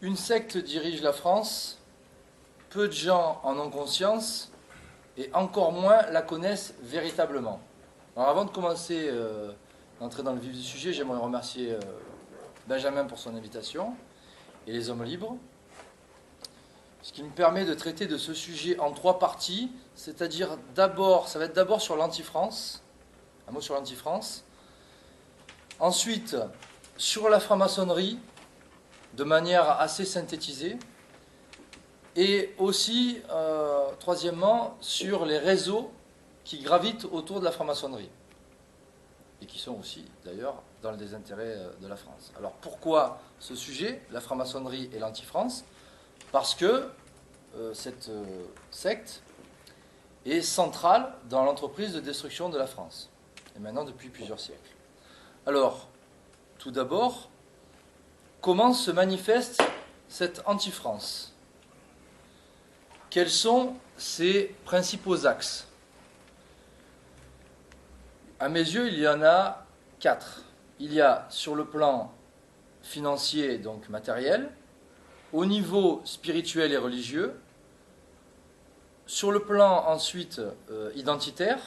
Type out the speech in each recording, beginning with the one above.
Une secte dirige la France, peu de gens en ont conscience et encore moins la connaissent véritablement. Alors avant de commencer d'entrer dans le vif du sujet, j'aimerais remercier Benjamin pour son invitation et les Hommes Libres, ce qui me permet de traiter de ce sujet en trois parties, c'est-à-dire ça va être d'abord sur l'anti-France, un mot sur l'anti-France, ensuite sur la franc-maçonnerie, de manière assez synthétisée, et aussi, troisièmement, sur les réseaux qui gravitent autour de la franc-maçonnerie, et qui sont aussi, d'ailleurs, dans le désintérêt de la France. Alors pourquoi ce sujet, la franc-maçonnerie et l'anti-France? Parce que cette secte est centrale dans l'entreprise de destruction de la France, et maintenant depuis plusieurs siècles. Alors, tout d'abord, comment se manifeste cette anti-France? Quels sont ses principaux axes? À mes yeux, il y en a 4. Il y a sur le plan financier, donc matériel, au niveau spirituel et religieux, sur le plan ensuite identitaire,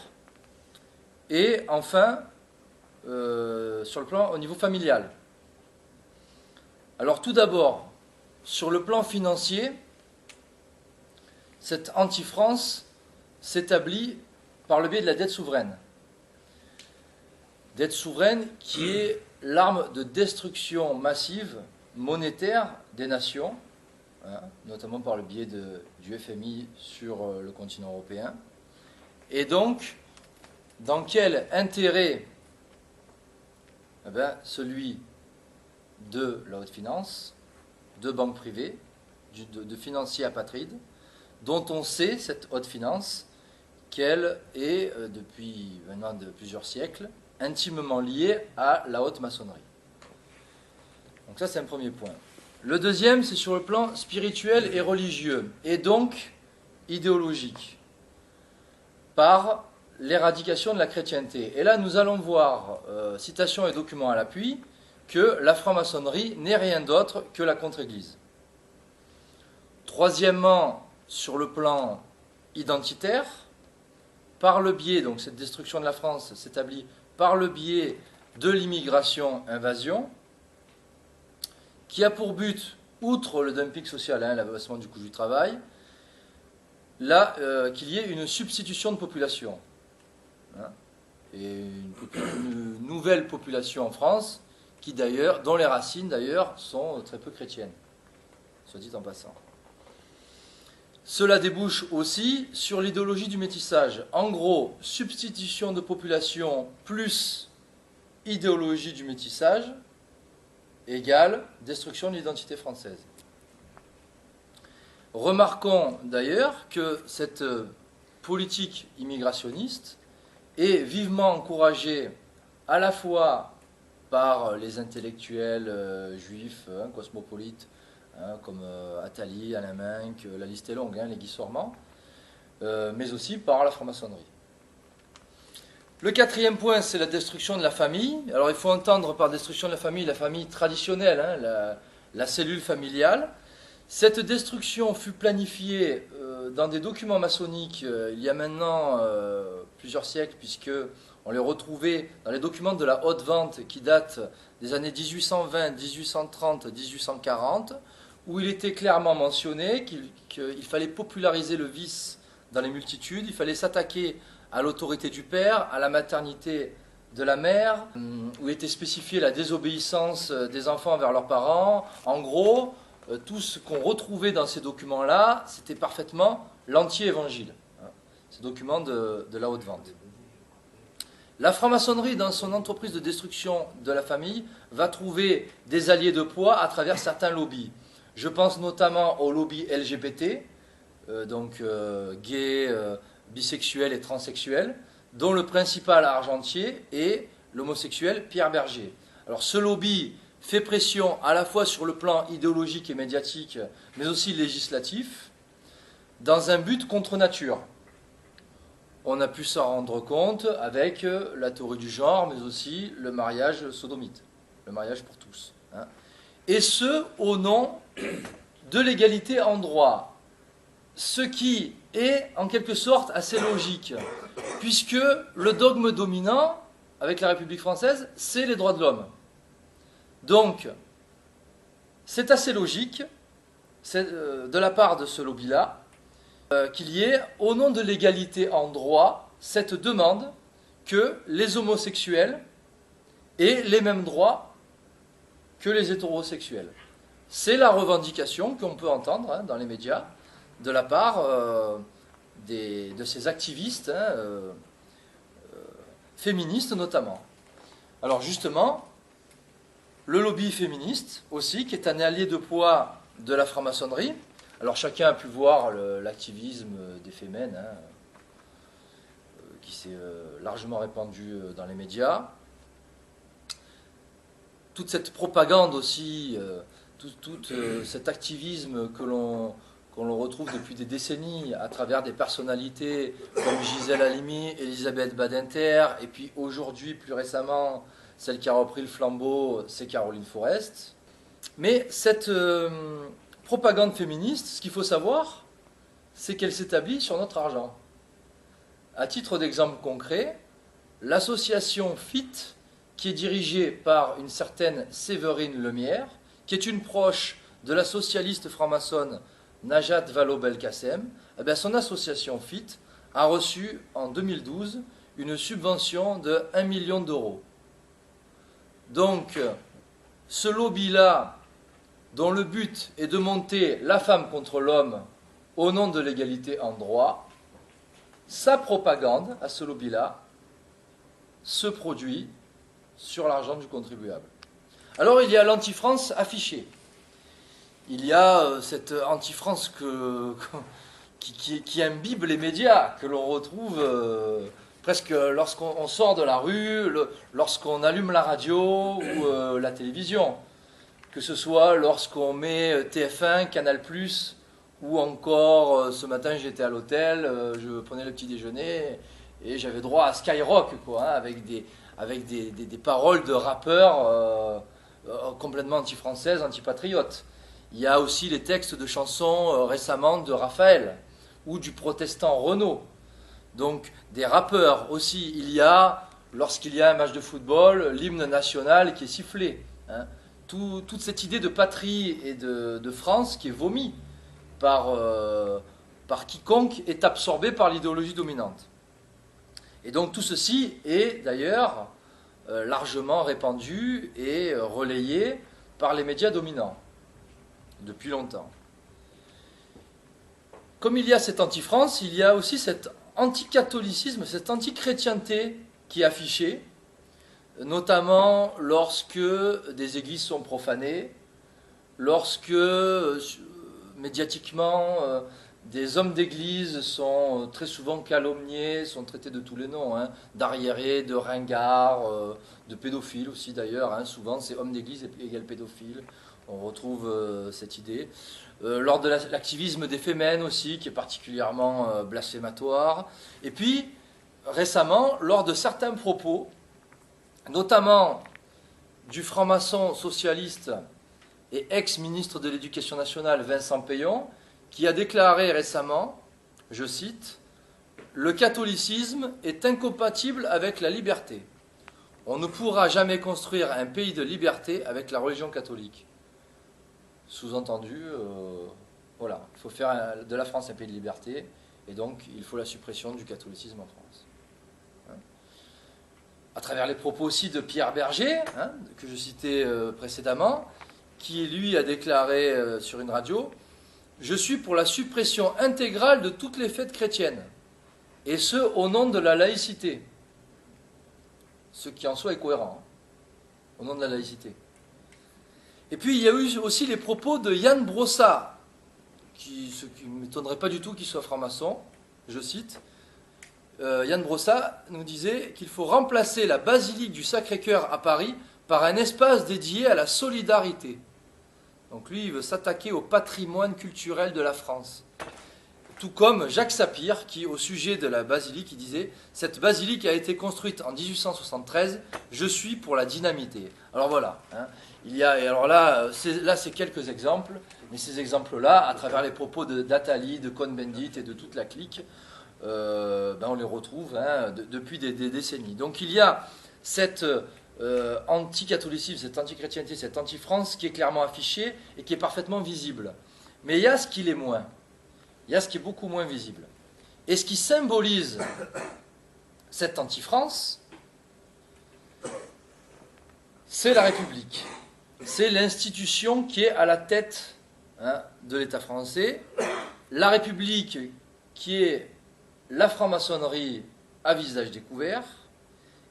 et enfin sur le plan au niveau familial. Alors tout d'abord, sur le plan financier, cette anti-France s'établit par le biais de la dette souveraine. Dette souveraine qui est l'arme de destruction massive monétaire des nations, notamment par le biais du FMI sur le continent européen. Et donc, dans quel intérêt? Celui de la haute finance, de banques privées, de financiers apatrides, dont on sait, cette haute finance, qu'elle est, depuis maintenant de plusieurs siècles, intimement liée à la haute maçonnerie. Donc ça, c'est un premier point. Le deuxième, c'est sur le plan spirituel et religieux, et donc idéologique, par l'éradication de la chrétienté. Et là, nous allons voir, citations et documents à l'appui, que la franc-maçonnerie n'est rien d'autre que la contre-église. Troisièmement, sur le plan identitaire, par le biais, donc cette destruction de la France s'établit par le biais de l'immigration-invasion, qui a pour but, outre le dumping social, l'abaissement du coût du travail, qu'il y ait une substitution de population. Et une nouvelle population en France, dont les racines d'ailleurs sont très peu chrétiennes, soit dit en passant. Cela débouche aussi sur l'idéologie du métissage. En gros, substitution de population plus idéologie du métissage égale destruction de l'identité française. Remarquons d'ailleurs que cette politique immigrationniste est vivement encouragée à la fois par les intellectuels juifs, cosmopolites, comme Attali, Alain Menck, la liste est longue, les Guy Sormand, mais aussi par la franc-maçonnerie. Le quatrième point, c'est la destruction de la famille. Alors il faut entendre par destruction de la famille traditionnelle, la cellule familiale. Cette destruction fut planifiée dans des documents maçonniques il y a maintenant plusieurs siècles, puisqu'on les retrouvait dans les documents de la haute vente qui datent des années 1820, 1830, 1840, où il était clairement mentionné qu'il fallait populariser le vice dans les multitudes, il fallait s'attaquer à l'autorité du père, à la maternité de la mère, où était spécifiée la désobéissance des enfants envers leurs parents. En gros, tout ce qu'on retrouvait dans ces documents-là, c'était parfaitement l'anti-évangile, ces documents de la haute vente. La franc-maçonnerie, dans son entreprise de destruction de la famille, va trouver des alliés de poids à travers certains lobbies. Je pense notamment au lobby LGBT, gays, bisexuels et transsexuels, dont le principal argentier est l'homosexuel Pierre Berger. Alors ce lobby fait pression à la fois sur le plan idéologique et médiatique, mais aussi législatif, dans un but contre nature. On a pu s'en rendre compte avec la théorie du genre, mais aussi le mariage sodomite, le mariage pour tous. et ce, au nom de l'égalité en droit. Ce qui est, en quelque sorte, assez logique, puisque le dogme dominant, avec la République française, c'est les droits de l'homme. Donc, c'est assez logique, de la part de ce lobby-là, qu'il y ait, au nom de l'égalité en droit, cette demande que les homosexuels aient les mêmes droits que les hétérosexuels. C'est la revendication qu'on peut entendre dans les médias de la part de ces activistes féministes notamment. Alors justement, le lobby féministe aussi, qui est un allié de poids de la franc-maçonnerie. Alors chacun a pu voir l'activisme des Femen, qui s'est largement répandu dans les médias. Toute cette propagande aussi, tout cet activisme que l'on retrouve depuis des décennies à travers des personnalités comme Gisèle Halimi, Elisabeth Badinter, et puis aujourd'hui, plus récemment, celle qui a repris le flambeau, c'est Caroline Forest. Mais cette propagande féministe, ce qu'il faut savoir, c'est qu'elle s'établit sur notre argent. À titre d'exemple concret, l'association FIT, qui est dirigée par une certaine Séverine Lemierre, qui est une proche de la socialiste franc-maçonne Najat Vallaud-Belkacem, eh bien son association FIT a reçu en 2012 une subvention de 1 million d'euros. Donc, ce lobby-là, dont le but est de monter la femme contre l'homme au nom de l'égalité en droit, sa propagande à ce lobby-là se produit sur l'argent du contribuable. Alors il y a l'anti-France affichée. Il y a cette anti-France qui imbibe les médias, que l'on retrouve presque lorsqu'on sort de la rue, lorsqu'on allume la radio ou la télévision. Que ce soit lorsqu'on met TF1, Canal+, ou encore ce matin j'étais à l'hôtel, je prenais le petit déjeuner et j'avais droit à Skyrock, quoi, avec des paroles de rappeurs complètement anti-françaises, anti-patriotes. Il y a aussi les textes de chansons récemment de Raphaël ou du protestant Renaud. Donc des rappeurs aussi. Il y a, lorsqu'il y a un match de football, l'hymne national qui est sifflé. Toute cette idée de patrie et de France qui est vomi par quiconque est absorbé par l'idéologie dominante. Et donc tout ceci est d'ailleurs largement répandu et relayé par les médias dominants depuis longtemps. Comme il y a cette anti-France, il y a aussi cet anti-catholicisme, cette anti-chrétienté qui est affichée, notamment lorsque des églises sont profanées, lorsque médiatiquement des hommes d'église sont très souvent calomniés, sont traités de tous les noms, d'arriérés, de ringards, de pédophiles aussi d'ailleurs. Souvent c'est homme d'église égale pédophile, on retrouve cette idée. Lors de l'activisme des Femen aussi, qui est particulièrement blasphématoire. Et puis, récemment, lors de certains propos, notamment du franc-maçon socialiste et ex-ministre de l'Éducation nationale Vincent Peillon, qui a déclaré récemment, je cite, « Le catholicisme est incompatible avec la liberté. On ne pourra jamais construire un pays de liberté avec la religion catholique. » Sous-entendu, voilà, il faut faire de la France un pays de liberté, et donc il faut la suppression du catholicisme en France. À travers les propos aussi de Pierre Berger, que je citais précédemment, qui lui a déclaré sur une radio « Je suis pour la suppression intégrale de toutes les fêtes chrétiennes, et ce au nom de la laïcité. » Ce qui en soi est cohérent, au nom de la laïcité. Et puis il y a eu aussi les propos de Yann Brossard, ce qui ne m'étonnerait pas du tout qu'il soit franc-maçon, je cite. Yann Brossard nous disait qu'il faut remplacer la basilique du Sacré-Cœur à Paris par un espace dédié à la solidarité. Donc lui, il veut s'attaquer au patrimoine culturel de la France. tout comme Jacques Sapir, qui, au sujet de la basilique, il disait « Cette basilique a été construite en 1873, je suis pour la dynamiter ». Alors voilà, hein, il y a, et alors là, c'est quelques exemples, mais ces exemples-là, à travers les propos d'Attali, de Cohn-Bendit et de toute la clique, on les retrouve hein, depuis des décennies. Donc il y a cette anti-catholicisme, cette anti-chrétienté, cette anti-France qui est clairement affichée et qui est parfaitement visible. Mais il y a ce qui l'est moins. Il y a ce qui est beaucoup moins visible. Et ce qui symbolise cette anti-France, c'est la République. C'est l'institution qui est à la tête hein, de l'État français. La République qui est la franc-maçonnerie à visage découvert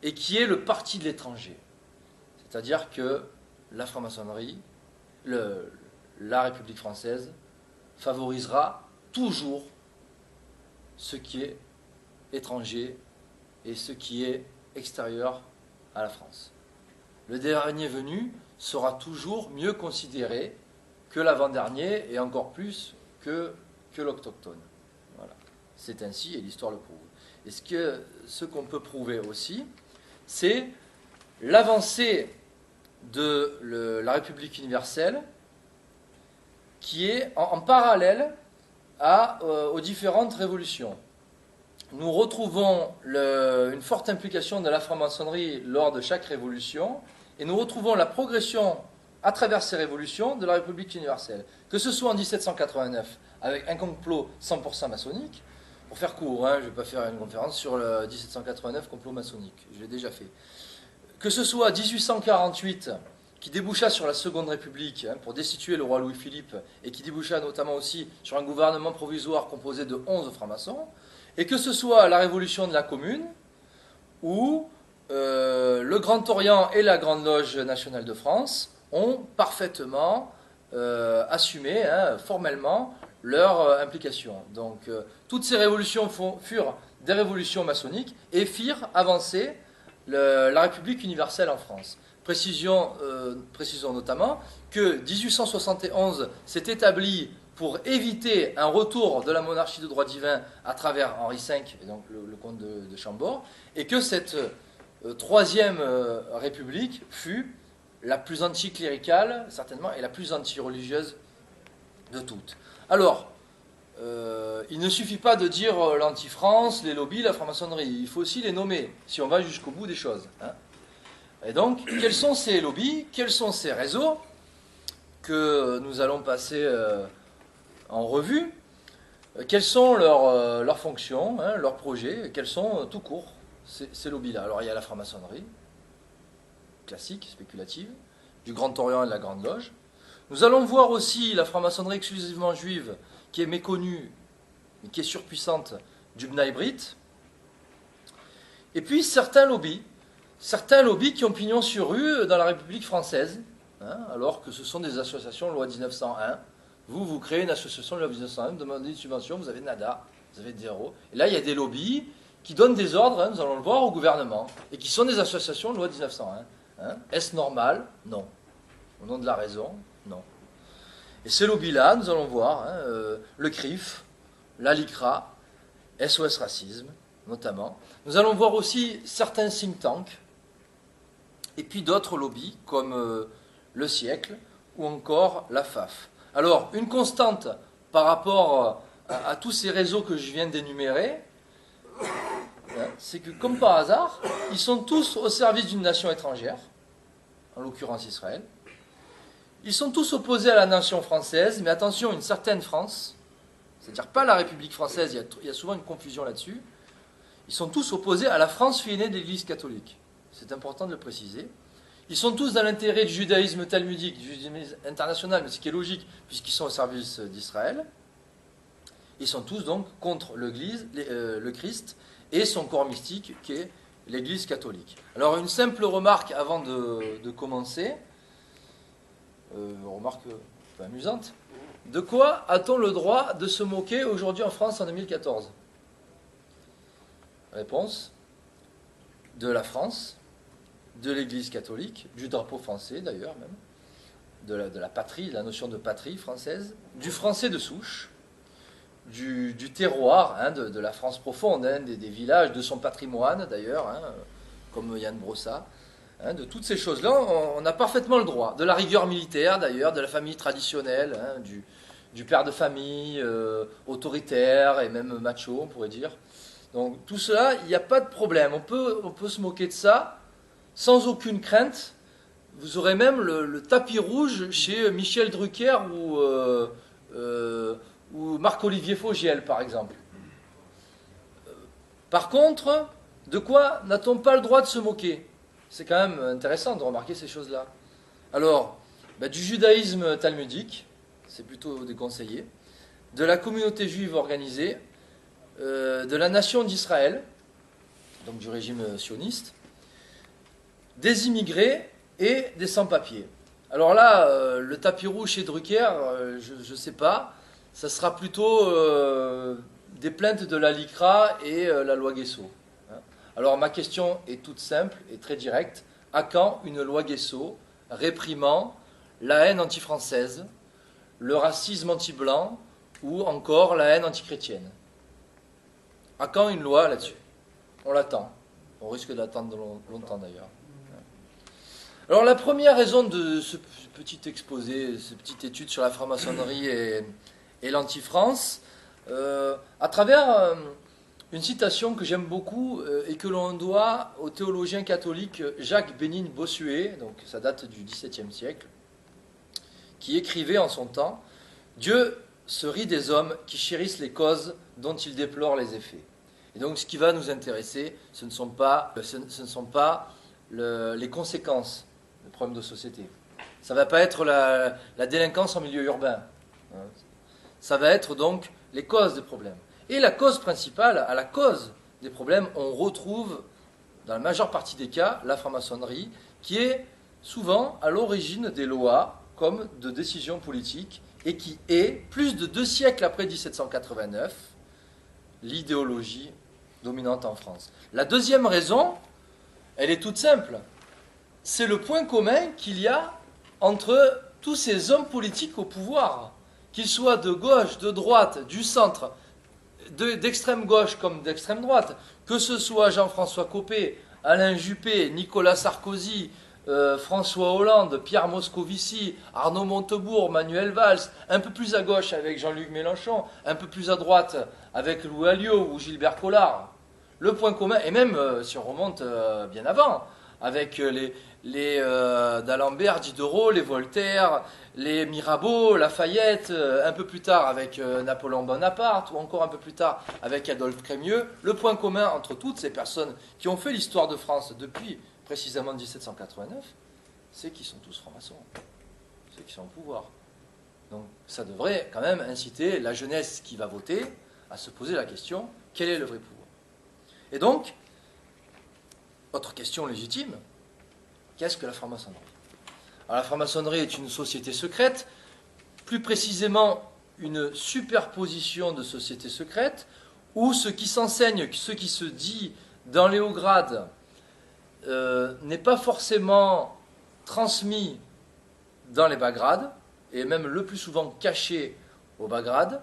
et qui est le parti de l'étranger. C'est-à-dire que la franc-maçonnerie, la République française, favorisera toujours ce qui est étranger et ce qui est extérieur à la France. Le dernier venu sera toujours mieux considéré que l'avant-dernier et encore plus que l'autochtone. Voilà. C'est ainsi et l'histoire le prouve. Et ce qu'on peut prouver aussi, c'est l'avancée de la République universelle qui est en parallèle aux différentes révolutions. Nous retrouvons une forte implication de la franc-maçonnerie lors de chaque révolution et nous retrouvons la progression à travers ces révolutions de la République universelle. Que ce soit en 1789 avec un complot 100% maçonnique, pour faire court, hein, je ne vais pas faire une conférence sur le 1789 complot maçonnique, je l'ai déjà fait. Que ce soit 1848 qui déboucha sur la Seconde République hein, pour destituer le roi Louis-Philippe et qui déboucha notamment aussi sur un gouvernement provisoire composé de 11 francs-maçons, et que ce soit la Révolution de la Commune, où le Grand Orient et la Grande Loge nationale de France ont parfaitement assumé hein, formellement leur implication. Donc toutes ces révolutions furent des révolutions maçonniques et firent avancer la République universelle en France. Précisons notamment que 1871 s'est établi pour éviter un retour de la monarchie de droit divin à travers Henri V, et donc le comte de Chambord, et que cette troisième république fut la plus anticléricale, certainement, et la plus anti-religieuse de toutes. Alors, il ne suffit pas de dire l'anti-France, les lobbies, la franc-maçonnerie, il faut aussi les nommer, si on va jusqu'au bout des choses. Hein. Et donc, quels sont ces lobbies, quels sont ces réseaux que nous allons passer en revue, quelles sont leurs fonctions, hein, leurs projets, quels sont tout court ces lobbies-là. Alors il y a la franc-maçonnerie, classique, spéculative, du Grand Orient et de la Grande Loge. Nous allons voir aussi la franc-maçonnerie exclusivement juive, qui est méconnue, mais qui est surpuissante, du B'nai B'rith. Et puis certains lobbies qui ont pignon sur rue dans la République française, hein, alors que ce sont des associations loi 1901. Vous créez une association loi 1901, vous demandez une subvention, vous avez nada, vous avez zéro. Et là, il y a des lobbies qui donnent des ordres, hein, nous allons le voir, au gouvernement, et qui sont des associations loi 1901. Hein. Est-ce normal? Non. Au nom de la raison? Non. Et ces lobbies-là, nous allons voir, hein, le CRIF, la LICRA, SOS Racisme, notamment. Nous allons voir aussi certains think tanks, et puis d'autres lobbies, comme le Siècle, ou encore la FAF. Alors, une constante par rapport à tous ces réseaux que je viens d'énumérer, c'est que, comme par hasard, ils sont tous au service d'une nation étrangère, en l'occurrence Israël. Ils sont tous opposés à la nation française, mais attention, une certaine France, c'est-à-dire pas la République française, il y a souvent une confusion là-dessus. Ils sont tous opposés à la France fille aînée de l'Église catholique. C'est important de le préciser. Ils sont tous dans l'intérêt du judaïsme talmudique, du judaïsme international, mais ce qui est logique, puisqu'ils sont au service d'Israël. Ils sont tous donc contre le Christ et son corps mystique, qui est l'Église catholique. Alors une simple remarque avant de commencer, remarque un peu amusante. De quoi a-t-on le droit de se moquer aujourd'hui en France en 2014 ? Réponse, de la France, de l'Église catholique, du drapeau français d'ailleurs même, de la patrie, la notion de patrie française, du français de souche, du terroir, hein, de la France profonde, hein, des villages, de son patrimoine d'ailleurs, hein, comme Yann Brossat. Hein, de toutes ces choses-là, on a parfaitement le droit. De la rigueur militaire d'ailleurs, de la famille traditionnelle, hein, du père de famille, autoritaire et même macho, on pourrait dire. Donc tout cela, il n'y a pas de problème. On peut se moquer de ça sans aucune crainte. Vous aurez même le tapis rouge chez Michel Drucker ou Marc-Olivier Fogiel, par exemple. Par contre, de quoi n'a-t-on pas le droit de se moquer? C'est quand même intéressant de remarquer ces choses-là. Alors, du judaïsme talmudique, c'est plutôt déconseillé, de la communauté juive organisée, de la nation d'Israël, donc du régime sioniste, des immigrés et des sans-papiers. Alors là, le tapis rouge chez Drucker, je ne sais pas, ça sera plutôt des plaintes de la LICRA et la loi Guesso. Alors ma question est toute simple et très directe. À quand une loi Guesso réprimant la haine anti-française, le racisme anti-blanc ou encore la haine anti-chrétienne? À quand une loi là-dessus? On l'attend. On risque d'attendre longtemps d'ailleurs. Alors la première raison de ce petit exposé, cette petite étude sur la franc-maçonnerie et l'anti-France, à travers une citation que j'aime beaucoup et que l'on doit au théologien catholique Jacques Bénigne Bossuet, donc ça date du XVIIe siècle, qui écrivait en son temps « Dieu se rit des hommes qui chérissent les causes dont il déplore les effets ». Et donc ce qui va nous intéresser, ce ne sont pas les conséquences des problèmes de société. Ça ne va pas être la délinquance en milieu urbain. Ça va être donc les causes des problèmes. Et la cause principale, à la cause des problèmes, on retrouve, dans la majeure partie des cas, la franc-maçonnerie, qui est souvent à l'origine des lois comme de décisions politiques, et qui est, plus de 2 siècles après 1789, l'idéologie dominante en France. La deuxième raison, elle est toute simple. C'est le point commun qu'il y a entre tous ces hommes politiques au pouvoir, qu'ils soient de gauche, de droite, du centre, d'extrême gauche comme d'extrême droite, que ce soit Jean-François Copé, Alain Juppé, Nicolas Sarkozy, François Hollande, Pierre Moscovici, Arnaud Montebourg, Manuel Valls, un peu plus à gauche avec Jean-Luc Mélenchon, un peu plus à droite avec Louis Alliot ou Gilbert Collard. Le point commun, et même si on remonte bien avant, avec les d'Alembert, Diderot, les Voltaire, les Mirabeau, Lafayette, un peu plus tard avec Napoléon Bonaparte, ou encore un peu plus tard avec Adolphe Crémieux, le point commun entre toutes ces personnes qui ont fait l'histoire de France depuis précisément 1789, c'est qu'ils sont tous francs-maçons, c'est qu'ils sont au pouvoir. Donc ça devrait quand même inciter la jeunesse qui va voter à se poser la question, quel est le vrai pouvoir? Et donc, autre question légitime, qu'est-ce que la franc-maçonnerie? Alors la franc-maçonnerie est une société secrète, plus précisément une superposition de sociétés secrètes, où ce qui s'enseigne, ce qui se dit dans les hauts grades, n'est pas forcément transmis dans les bas grades, et même le plus souvent caché aux bas grades.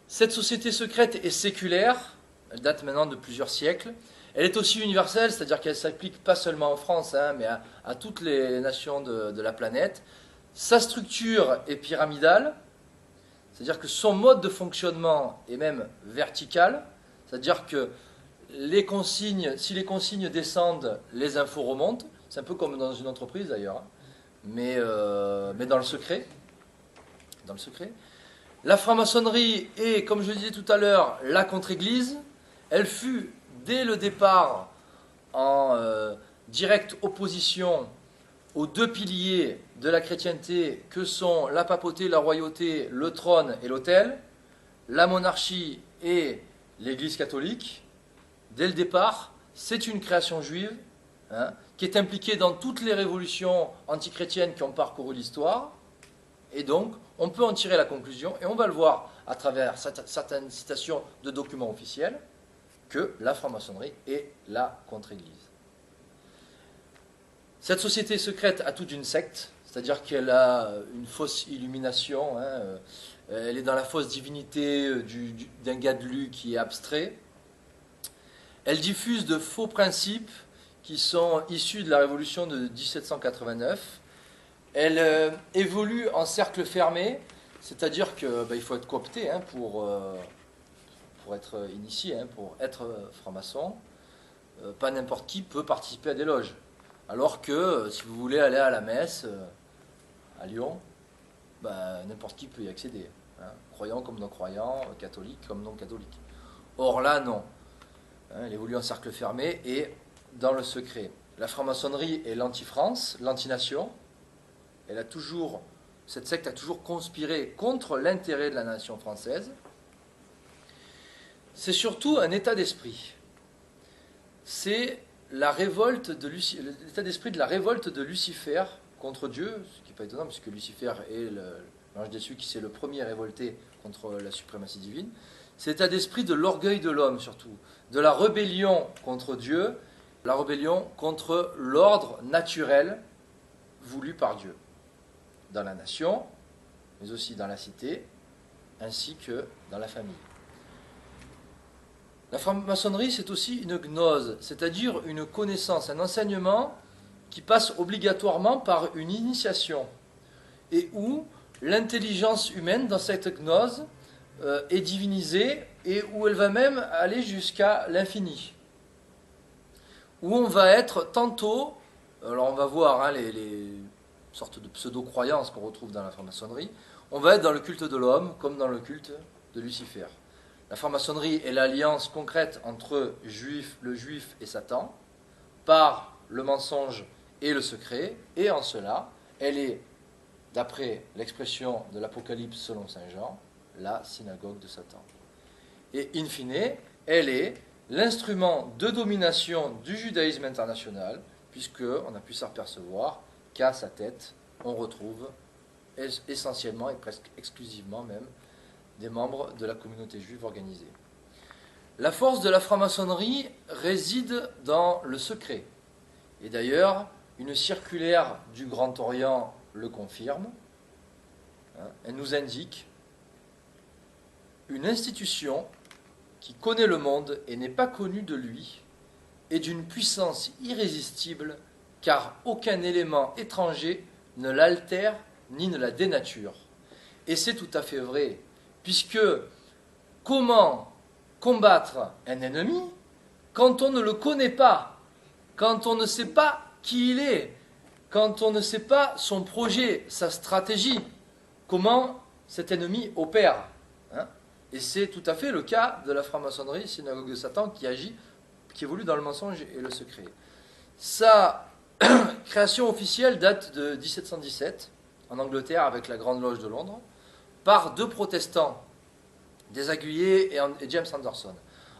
Cette société secrète est séculaire, elle date maintenant de plusieurs siècles. Elle est aussi universelle, c'est-à-dire qu'elle ne s'applique pas seulement en France, mais à toutes les nations de la planète. Sa structure est pyramidale, c'est-à-dire que son mode de fonctionnement est même vertical, c'est-à-dire que si les consignes descendent, les infos remontent. C'est un peu comme dans une entreprise d'ailleurs, mais dans le secret. Dans le secret. La franc-maçonnerie est, comme je le disais tout à l'heure, la contre-église. Elle fut, dès le départ, en directe opposition aux 2 piliers de la chrétienté que sont la papauté, la royauté, le trône et l'autel, la monarchie et l'Église catholique. Dès le départ, c'est une création juive qui est impliquée dans toutes les révolutions antichrétiennes qui ont parcouru l'histoire. Et donc, on peut en tirer la conclusion, et on va le voir à travers certaines citations de documents officiels, que la franc-maçonnerie est la contre-église. Cette société secrète a toute une secte, c'est-à-dire qu'elle a une fausse illumination, hein, elle est dans la fausse divinité d'un gadelu qui est abstrait. Elle diffuse de faux principes qui sont issus de la révolution de 1789. Elle évolue en cercle fermé, c'est-à-dire qu'il faut être coopté hein, pour être initié, hein, pour être franc-maçon. Pas n'importe qui peut participer à des loges. Alors que si vous voulez aller à la messe à Lyon, n'importe qui peut y accéder. Hein, croyant comme non-croyant, catholique comme non-catholique. Or là, non. Hein, elle évolue en cercle fermé et dans le secret. La franc-maçonnerie est l'anti-France, l'anti-nation. Cette secte a toujours conspiré contre l'intérêt de la nation française. C'est surtout un état d'esprit. C'est l'état d'esprit de la révolte de Lucifer contre Dieu, ce qui n'est pas étonnant puisque Lucifer est l'ange déchu qui s'est le premier révolté contre la suprématie divine. C'est l'état d'esprit de l'orgueil de l'homme surtout, de la rébellion contre Dieu, la rébellion contre l'ordre naturel voulu par Dieu, dans la nation, mais aussi dans la cité, ainsi que dans la famille. La franc-maçonnerie, c'est aussi une gnose, c'est-à-dire une connaissance, un enseignement qui passe obligatoirement par une initiation, et où l'intelligence humaine, dans cette gnose, est divinisée, et où elle va même aller jusqu'à l'infini. Où on va être tantôt, alors on va voir hein, les sortes de pseudo-croyances qu'on retrouve dans la franc-maçonnerie, on va être dans le culte de l'homme, comme dans le culte de Lucifer. La franc-maçonnerie est l'alliance concrète entre le juif et Satan, par le mensonge et le secret, et en cela, elle est, d'après l'expression de l'Apocalypse selon Saint Jean, la synagogue de Satan. Et in fine, elle est l'instrument de domination du judaïsme international, puisqu'on a pu s'apercevoir qu'à sa tête, on retrouve essentiellement et presque exclusivement même des membres de la communauté juive organisée. La force de la franc-maçonnerie réside dans le secret. Et d'ailleurs, une circulaire du Grand Orient le confirme. Elle nous indique une institution qui connaît le monde et n'est pas connue de lui, est d'une puissance irrésistible, car aucun élément étranger ne l'altère ni ne la dénature. Et c'est tout à fait vrai. Puisque comment combattre un ennemi quand on ne le connaît pas, quand on ne sait pas qui il est, quand on ne sait pas son projet, sa stratégie, comment cet ennemi opère hein. Et c'est tout à fait le cas de la franc-maçonnerie, synagogue de Satan, qui évolue dans le mensonge et le secret. Sa création officielle date de 1717, en Angleterre, avec la Grande Loge de Londres, par deux protestants, des Aguillés et James Anderson.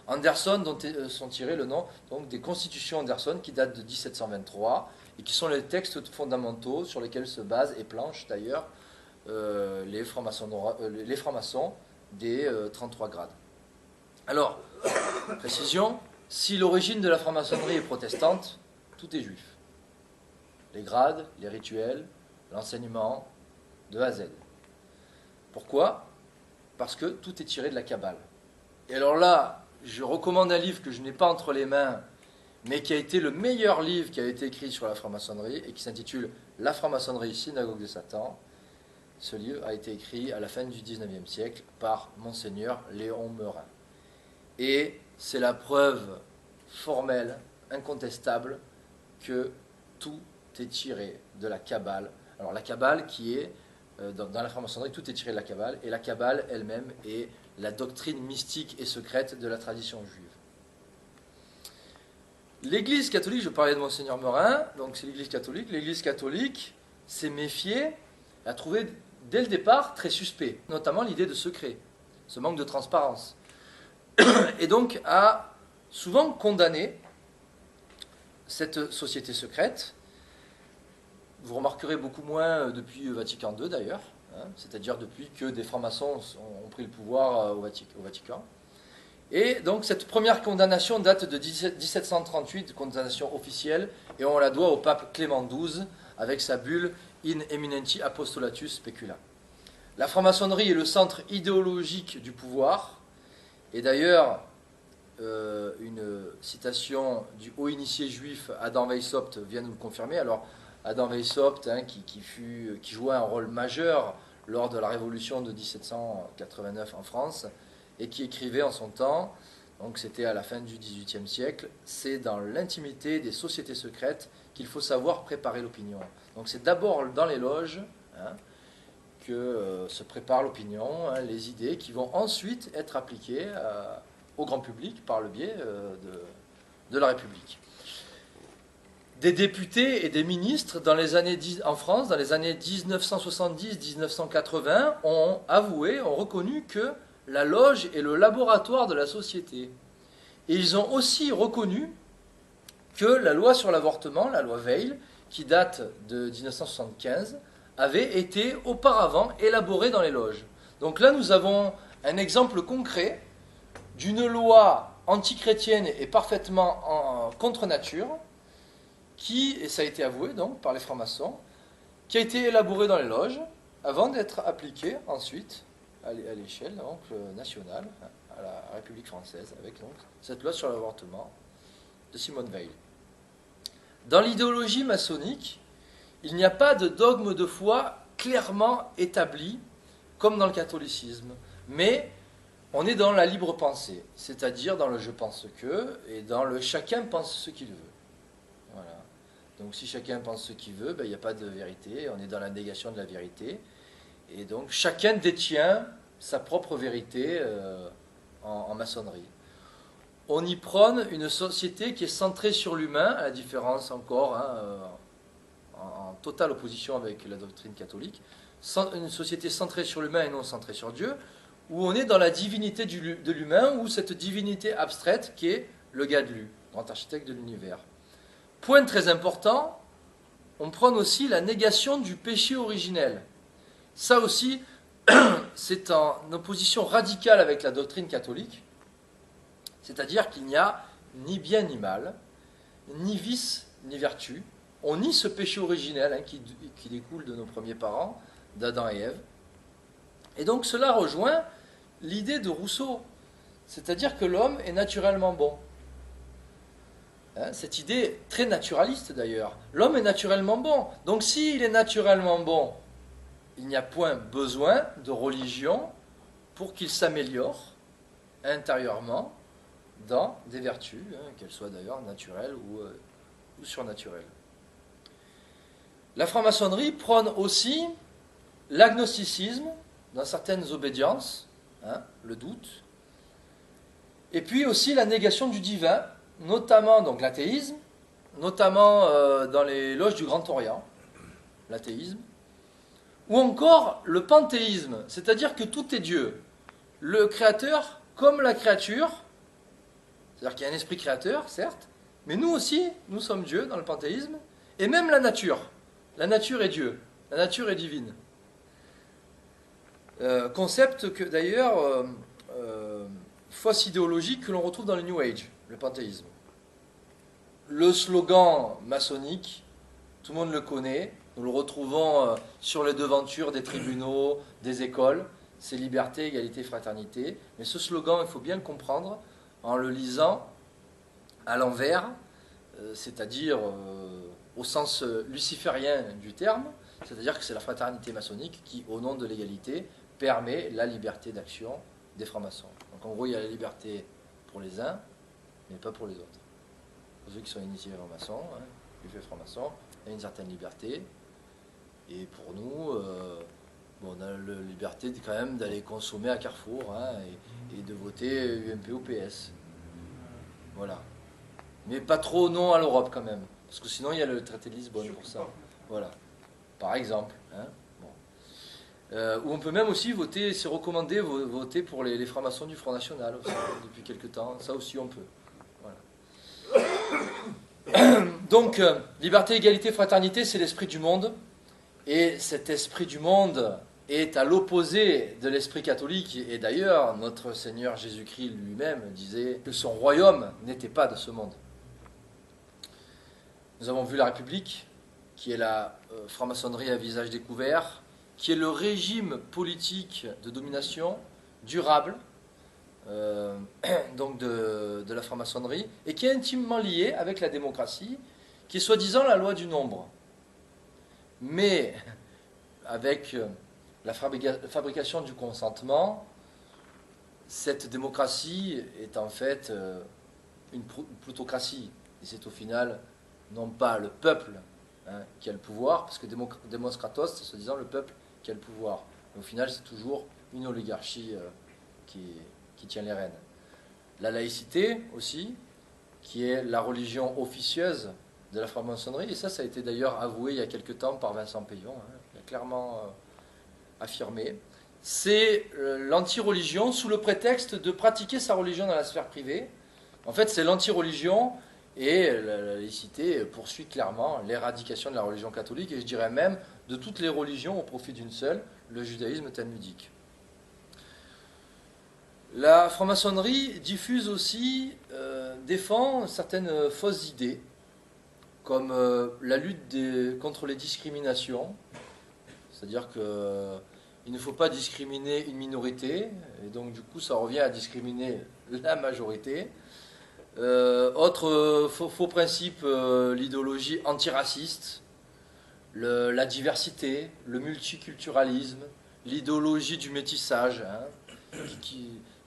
Anderson, dont sont tirés le nom donc, des Constitutions Anderson, qui datent de 1723, et qui sont les textes fondamentaux sur lesquels se basent et planchent d'ailleurs les francs-maçons des 33 grades. Alors, précision, si l'origine de la franc-maçonnerie est protestante, tout est juif. Les grades, les rituels, l'enseignement, de A à Z. Pourquoi ? Parce que tout est tiré de la Kabbale. Et alors là, je recommande un livre que je n'ai pas entre les mains, mais qui a été le meilleur livre qui a été écrit sur la franc-maçonnerie, et qui s'intitule « La franc-maçonnerie, synagogue de Satan ». Ce livre a été écrit à la fin du XIXe siècle par Monseigneur Léon Meurin. Et c'est la preuve formelle, incontestable, que tout est tiré de la Kabbale. Alors la Kabbale qui est dans la franc-maçonnerie, tout est tiré de la Kabbale, et la Kabbale elle-même est la doctrine mystique et secrète de la tradition juive. L'Église catholique, je parlais de Monseigneur Meurin, donc c'est l'Église catholique s'est méfiée, a trouvé dès le départ très suspect, notamment l'idée de secret, ce manque de transparence, et donc a souvent condamné cette société secrète. Vous remarquerez beaucoup moins depuis Vatican II d'ailleurs, hein, c'est-à-dire depuis que des francs-maçons ont pris le pouvoir au Vatican. Et donc cette première condamnation date de 1738, condamnation officielle, et on la doit au pape Clément XII avec sa bulle in eminenti apostolatus specula. La franc-maçonnerie est le centre idéologique du pouvoir, et d'ailleurs, une citation du haut initié juif Adam Weishaupt vient nous le confirmer. Alors, Adam Weishaupt, qui jouait un rôle majeur lors de la révolution de 1789 en France, et qui écrivait en son temps, donc c'était à la fin du XVIIIe siècle, c'est dans l'intimité des sociétés secrètes qu'il faut savoir préparer l'opinion. Donc c'est d'abord dans les loges que se prépare l'opinion, les idées qui vont ensuite être appliquées au grand public par le biais de la République. Des députés et des ministres en France, dans les années 1970-1980, ont avoué, ont reconnu que la loge est le laboratoire de la société. Et ils ont aussi reconnu que la loi sur l'avortement, la loi Veil, qui date de 1975, avait été auparavant élaborée dans les loges. Donc là, nous avons un exemple concret d'une loi antichrétienne et parfaitement contre nature, et ça a été avoué donc par les francs-maçons, qui a été élaborée dans les loges avant d'être appliquée ensuite à l'échelle nationale, à la République française, avec donc cette loi sur l'avortement de Simone Veil. Dans l'idéologie maçonnique, il n'y a pas de dogme de foi clairement établi, comme dans le catholicisme, mais on est dans la libre pensée, c'est-à-dire dans le je pense que, et dans le chacun pense ce qu'il veut. Voilà. Donc si chacun pense ce qu'il veut, il n'y a pas de vérité, on est dans la négation de la vérité, et donc chacun détient sa propre vérité en maçonnerie. On y prône une société qui est centrée sur l'humain, à la différence encore, en totale opposition avec la doctrine catholique, une société centrée sur l'humain et non centrée sur Dieu, où on est dans la divinité de l'humain, ou cette divinité abstraite qui est le Gadlu, grand architecte de l'univers. Point très important, on prône aussi la négation du péché originel. Ça aussi, c'est en opposition radicale avec la doctrine catholique, c'est-à-dire qu'il n'y a ni bien ni mal, ni vice ni vertu. On nie ce péché originel qui découle de nos premiers parents, d'Adam et Ève. Et donc cela rejoint l'idée de Rousseau, c'est-à-dire que l'homme est naturellement bon. Cette idée très naturaliste d'ailleurs. L'homme est naturellement bon. Donc s'il est naturellement bon, il n'y a point besoin de religion pour qu'il s'améliore intérieurement dans des vertus, qu'elles soient d'ailleurs naturelles ou surnaturelles. La franc-maçonnerie prône aussi l'agnosticisme dans certaines obédiences, le doute, et puis aussi la négation du divin, notamment donc l'athéisme, notamment dans les loges du Grand Orient, l'athéisme, ou encore le panthéisme, c'est-à-dire que tout est Dieu, le créateur comme la créature, c'est-à-dire qu'il y a un esprit créateur, certes, mais nous aussi, nous sommes Dieu dans le panthéisme, et même la nature est Dieu, la nature est divine. Concept que d'ailleurs, fausse idéologique que l'on retrouve dans le New Age, le panthéisme. Le slogan maçonnique, tout le monde le connaît, nous le retrouvons sur les devantures des tribunaux, des écoles, c'est liberté, égalité, fraternité. Mais ce slogan, il faut bien le comprendre en le lisant à l'envers, c'est-à-dire au sens luciférien du terme, c'est-à-dire que c'est la fraternité maçonnique qui, au nom de l'égalité, permet la liberté d'action des francs-maçons. Donc en gros, il y a la liberté pour les uns, mais pas pour les autres. Pour ceux qui sont initiés francs-maçons, les faits francs-maçons, il y a une certaine liberté. Et pour nous, on a la liberté quand même d'aller consommer à Carrefour et de voter UMP ou PS. Voilà. Mais pas trop non à l'Europe quand même. Parce que sinon, il y a le traité de Lisbonne pour ça. Voilà. Par exemple. Ou on peut même aussi voter, c'est recommandé, voter pour les francs-maçons du Front National aussi, depuis quelques temps. Ça aussi, on peut. Voilà. Donc, liberté, égalité, fraternité, c'est l'esprit du monde. Et cet esprit du monde est à l'opposé de l'esprit catholique. Et d'ailleurs, notre Seigneur Jésus-Christ lui-même disait que son royaume n'était pas de ce monde. Nous avons vu la République, qui est la franc-maçonnerie à visage découvert, qui est le régime politique de domination durable donc de la franc-maçonnerie, et qui est intimement lié avec la démocratie, qui est soi-disant la loi du nombre. Mais avec la fabrication du consentement, cette démocratie est en fait une plutocratie. Et c'est au final non pas le peuple qui a le pouvoir, parce que Demos Kratos, c'est soi-disant le peuple qui a le pouvoir. Mais au final, c'est toujours une oligarchie qui tient les rênes. La laïcité aussi, qui est la religion officieuse de la franc-maçonnerie, et ça a été d'ailleurs avoué il y a quelque temps par Vincent Payon, il a clairement affirmé, c'est l'anti-religion sous le prétexte de pratiquer sa religion dans la sphère privée. En fait, c'est l'anti-religion, et la laïcité poursuit clairement l'éradication de la religion catholique, et je dirais même de toutes les religions au profit d'une seule, le judaïsme talmudique. La franc-maçonnerie diffuse aussi, défend certaines fausses idées, comme la lutte contre les discriminations, c'est-à-dire qu'il ne faut pas discriminer une minorité, et donc du coup ça revient à discriminer la majorité. Autre faux principe, l'idéologie antiraciste, la diversité, le multiculturalisme, l'idéologie du métissage,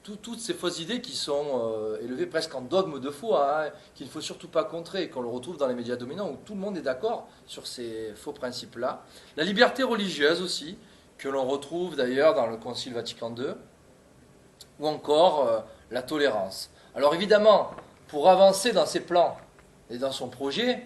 toutes ces fausses idées qui sont élevées presque en dogme de foi, qu'il ne faut surtout pas contrer, et qu'on le retrouve dans les médias dominants où tout le monde est d'accord sur ces faux principes-là. La liberté religieuse aussi, que l'on retrouve d'ailleurs dans le Concile Vatican II, ou encore la tolérance. Alors évidemment, pour avancer dans ses plans et dans son projet,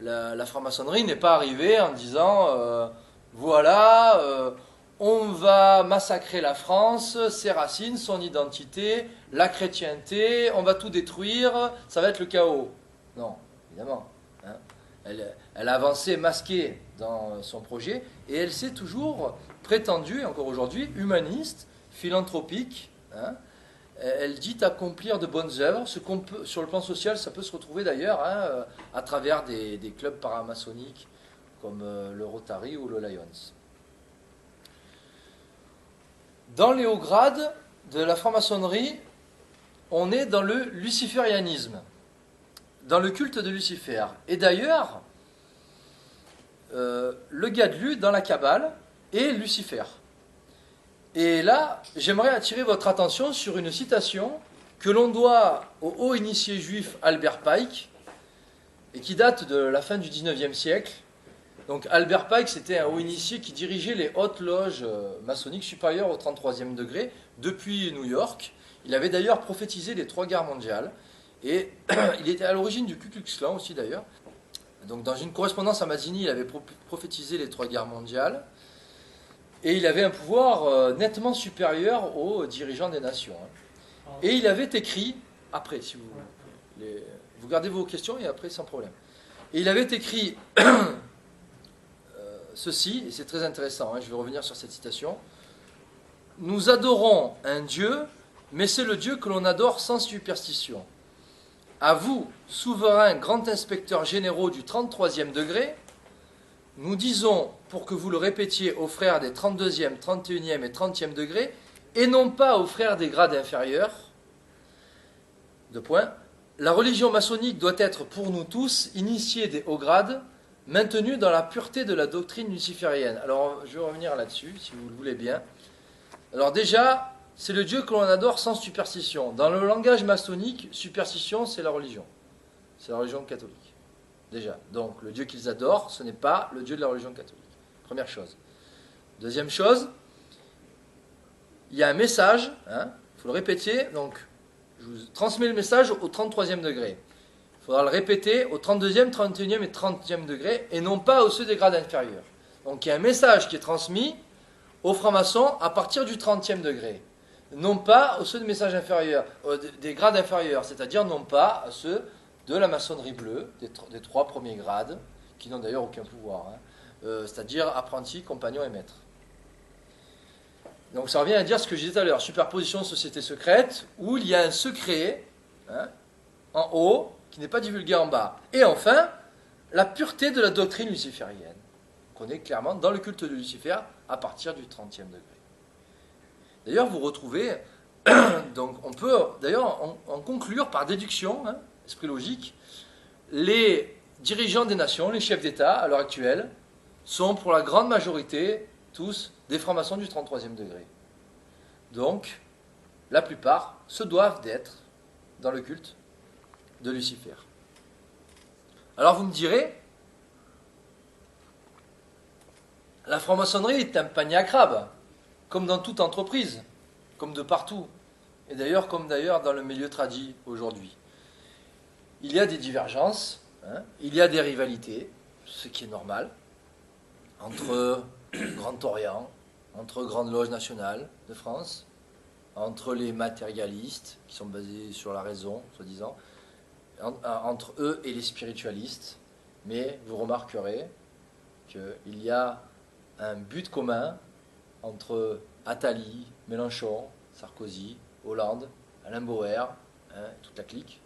la franc-maçonnerie n'est pas arrivée en disant voilà, on va massacrer la France, ses racines, son identité, la chrétienté, on va tout détruire, ça va être le chaos. Non, évidemment. Elle a avancé masquée dans son projet, et elle s'est toujours prétendue, encore aujourd'hui, humaniste, philanthropique. Elle dit accomplir de bonnes œuvres, sur le plan social, ça peut se retrouver d'ailleurs à travers des clubs paramaçonniques comme le Rotary ou le Lions. Dans les hauts grades de la franc-maçonnerie, on est dans le luciférianisme, dans le culte de Lucifer. Et d'ailleurs, le Gadlu dans la Kabbale est Lucifer. Et là, j'aimerais attirer votre attention sur une citation que l'on doit au haut initié juif Albert Pike, et qui date de la fin du XIXe siècle. Donc Albert Pike, c'était un haut initié qui dirigeait les hautes loges maçonniques supérieures au 33e degré depuis New York. Il avait d'ailleurs prophétisé les 3 guerres mondiales, et il était à l'origine du Ku Klux Klan aussi d'ailleurs. Donc dans une correspondance à Mazzini, il avait prophétisé les 3 guerres mondiales, et il avait un pouvoir nettement supérieur aux dirigeants des nations. Et il avait écrit, après si vous gardez vos questions et après sans problème. Et il avait écrit ceci, et c'est très intéressant, je vais revenir sur cette citation. « Nous adorons un Dieu, mais c'est le Dieu que l'on adore sans superstition. À vous, souverains grands inspecteurs généraux du 33e degré, nous disons, pour que vous le répétiez aux frères des 32e, 31e et 30e degrés, et non pas aux frères des grades inférieurs, la religion maçonnique doit être pour nous tous, initiés des hauts grades, maintenue dans la pureté de la doctrine luciférienne. » Alors, je vais revenir là-dessus, si vous le voulez bien. Alors déjà, c'est le Dieu que l'on adore sans superstition. Dans le langage maçonnique, superstition, c'est la religion. C'est la religion catholique. Déjà. Donc, le Dieu qu'ils adorent, ce n'est pas le Dieu de la religion catholique. Première chose. Deuxième chose, il y a un message, il faut le répéter, donc je vous transmets le message au 33e degré. Il faudra le répéter au 32e, 31e et 30e degré, et non pas aux ceux des grades inférieurs. Donc il y a un message qui est transmis aux francs-maçons à partir du 30e degré, non pas aux ceux des messages inférieurs, des grades inférieurs, c'est-à-dire non pas à ceux de la maçonnerie bleue, des 3 premiers grades, qui n'ont d'ailleurs aucun pouvoir, c'est-à-dire apprentis, compagnons et maîtres. Donc ça revient à dire ce que je disais tout à l'heure, superposition société secrète, où il y a un secret en haut qui n'est pas divulgué en bas. Et enfin, la pureté de la doctrine luciférienne, qu'on est clairement dans le culte de Lucifer à partir du 30e degré. D'ailleurs, vous retrouvez, donc on peut d'ailleurs en conclure par déduction, hein, esprit logique, les dirigeants des nations, les chefs d'État à l'heure actuelle, sont pour la grande majorité tous des francs-maçons du 33e degré. Donc, la plupart se doivent d'être dans le culte de Lucifer. Alors vous me direz, la franc-maçonnerie est un panier à crabes, comme dans toute entreprise, comme de partout, et d'ailleurs comme d'ailleurs dans le milieu tradit aujourd'hui. Il y a des divergences, hein, il y a des rivalités, ce qui est normal, entre Grand Orient, entre Grande Loge nationale de France, entre les matérialistes, qui sont basés sur la raison, soi-disant, entre eux et les spiritualistes. Mais vous remarquerez qu'il y a un but commun entre Attali, Mélenchon, Sarkozy, Hollande, Alain Bauer, hein, toute la clique.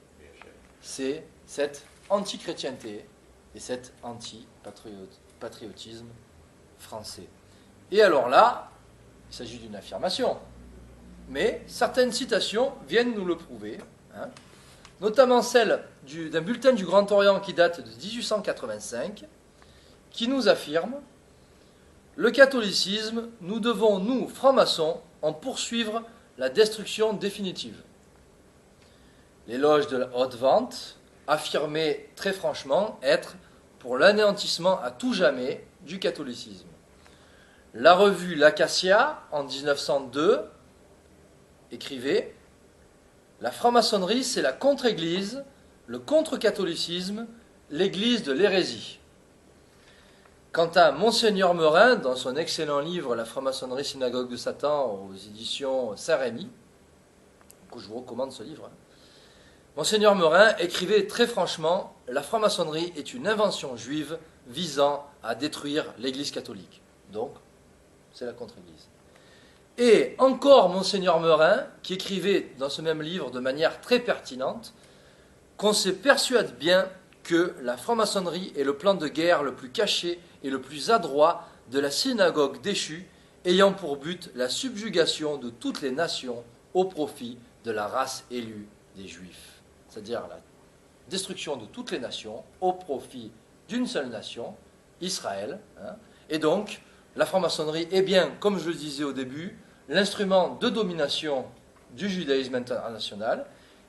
C'est cette anti-chrétienté et cet anti-patriotisme français. Et alors là, il s'agit d'une affirmation. Mais certaines citations viennent nous le prouver, hein, notamment celle d'un bulletin du Grand Orient qui date de 1885, qui nous affirme « Le catholicisme, nous devons, nous, francs-maçons, en poursuivre la destruction définitive. » Les loges de la haute vente affirmaient très franchement être pour l'anéantissement à tout jamais du catholicisme. La revue L'Acacia, en 1902, écrivait « La franc-maçonnerie, c'est la contre-église, le contre-catholicisme, l'église de l'hérésie. » Quant à Monseigneur Meurin, dans son excellent livre « La franc-maçonnerie synagogue de Satan » aux éditions Saint-Rémy, que je vous recommande ce livre, Monseigneur Meurin écrivait très franchement « La franc-maçonnerie est une invention juive visant à détruire l'église catholique. » Donc, c'est la contre-église. Et encore Monseigneur Meurin, qui écrivait dans ce même livre de manière très pertinente, qu'on se persuade bien que la franc-maçonnerie est le plan de guerre le plus caché et le plus adroit de la synagogue déchue, ayant pour but la subjugation de toutes les nations au profit de la race élue des Juifs. C'est-à-dire la destruction de toutes les nations au profit d'une seule nation, Israël. Hein. Et donc, la franc-maçonnerie est bien, comme je le disais au début, l'instrument de domination du judaïsme international,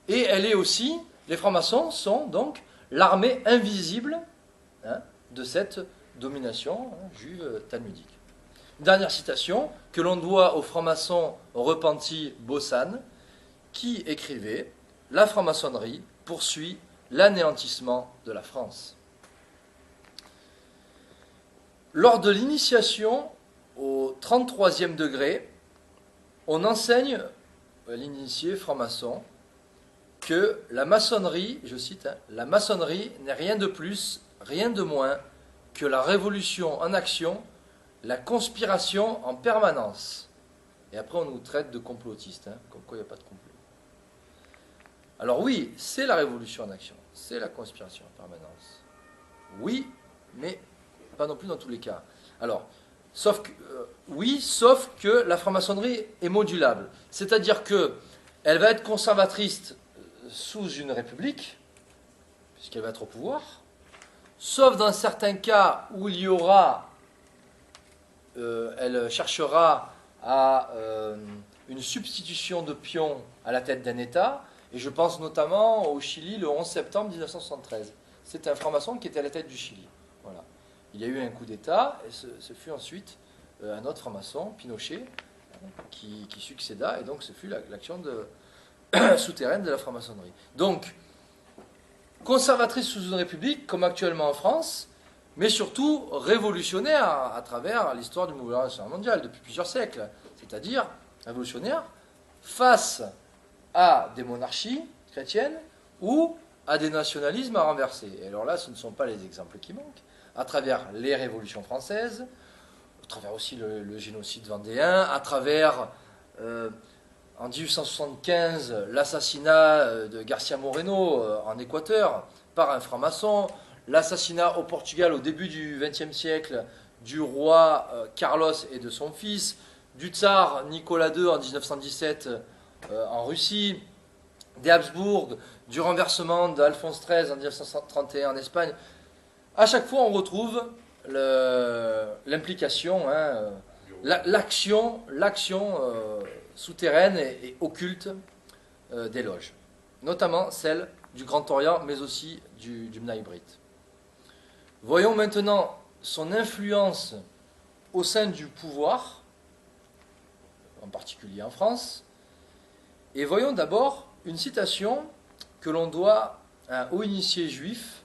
et elle est aussi, les francs-maçons sont donc l'armée invisible, hein, de cette domination, hein, juive talmudique. Dernière citation que l'on doit au franc-maçon repenti Bossan, qui écrivait « La franc-maçonnerie poursuit l'anéantissement de la France ». Lors de l'initiation au 33e degré, on enseigne à l'initié franc-maçon que la maçonnerie, je cite, hein, la maçonnerie n'est rien de plus, rien de moins que la révolution en action, la conspiration en permanence. Et après on nous traite de complotistes, hein, comme quoi il n'y a pas de complot. Alors oui, c'est la révolution en action, c'est la conspiration en permanence. Oui, mais pas non plus dans tous les cas. Alors, oui, sauf que la franc-maçonnerie est modulable. C'est-à-dire qu'elle va être conservatrice sous une république, puisqu'elle va être au pouvoir, sauf dans certains cas où il y aura, elle cherchera à une substitution de pions à la tête d'un État, et je pense notamment au Chili le 11 septembre 1973. C'est un franc-maçon qui était à la tête du Chili. Voilà. Il y a eu un coup d'État, et ce fut ensuite un autre franc-maçon, Pinochet, qui succéda, et donc ce fut l'action souterraine de la franc-maçonnerie. Donc, conservatrice sous une république, comme actuellement en France, mais surtout révolutionnaire à travers l'histoire du mouvement national mondial depuis plusieurs siècles. C'est-à-dire révolutionnaire face à des monarchies chrétiennes ou à des nationalismes à renverser. Et alors là, ce ne sont pas les exemples qui manquent. À travers les révolutions françaises, à travers aussi le génocide vendéen, à travers, en 1875, l'assassinat de Garcia Moreno en Équateur par un franc-maçon, l'assassinat au Portugal au début du XXe siècle du roi Carlos et de son fils, du tsar Nicolas II en 1917 en Russie, des Habsbourg, du renversement d'Alphonse XIII en 1931 en Espagne. À chaque fois, on retrouve l'implication, hein, l'action souterraine et occulte des loges, notamment celle du Grand Orient, mais aussi du Bnai Brit. Voyons maintenant son influence au sein du pouvoir, en particulier en France, et voyons d'abord une citation que l'on doit à un haut initié juif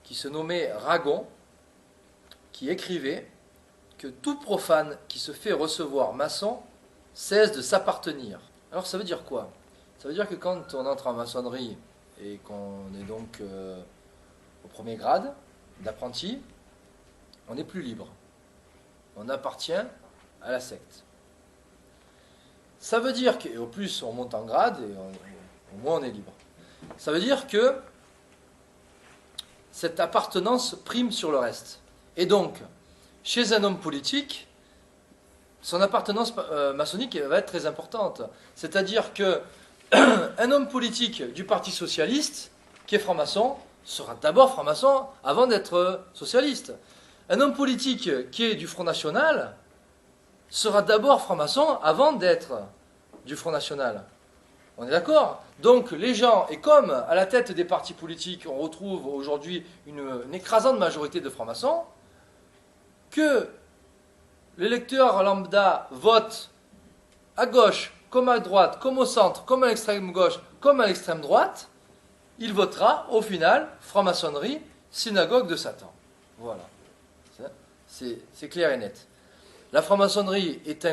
qui se nommait Ragon, qui écrivait que tout profane qui se fait recevoir maçon cesse de s'appartenir. Alors ça veut dire quoi? Ça veut dire que quand on entre en maçonnerie et qu'on est donc au premier grade d'apprenti, on n'est plus libre. On appartient à la secte. Ça veut dire qu'au plus on monte en grade et au moins on est libre. Ça veut dire que cette appartenance prime sur le reste. Et donc, chez un homme politique, son appartenance maçonnique va être très importante. C'est-à-dire que un homme politique du Parti socialiste, qui est franc-maçon, sera d'abord franc-maçon avant d'être socialiste. Un homme politique qui est du Front National sera d'abord franc-maçon avant d'être du Front National. On est d'accord? Donc les gens, et comme à la tête des partis politiques, on retrouve aujourd'hui une écrasante majorité de francs-maçons, que l'électeur lambda vote à gauche, comme à droite, comme au centre, comme à l'extrême gauche, comme à l'extrême droite, il votera au final franc-maçonnerie, synagogue de Satan. Voilà. C'est clair et net. La franc-maçonnerie est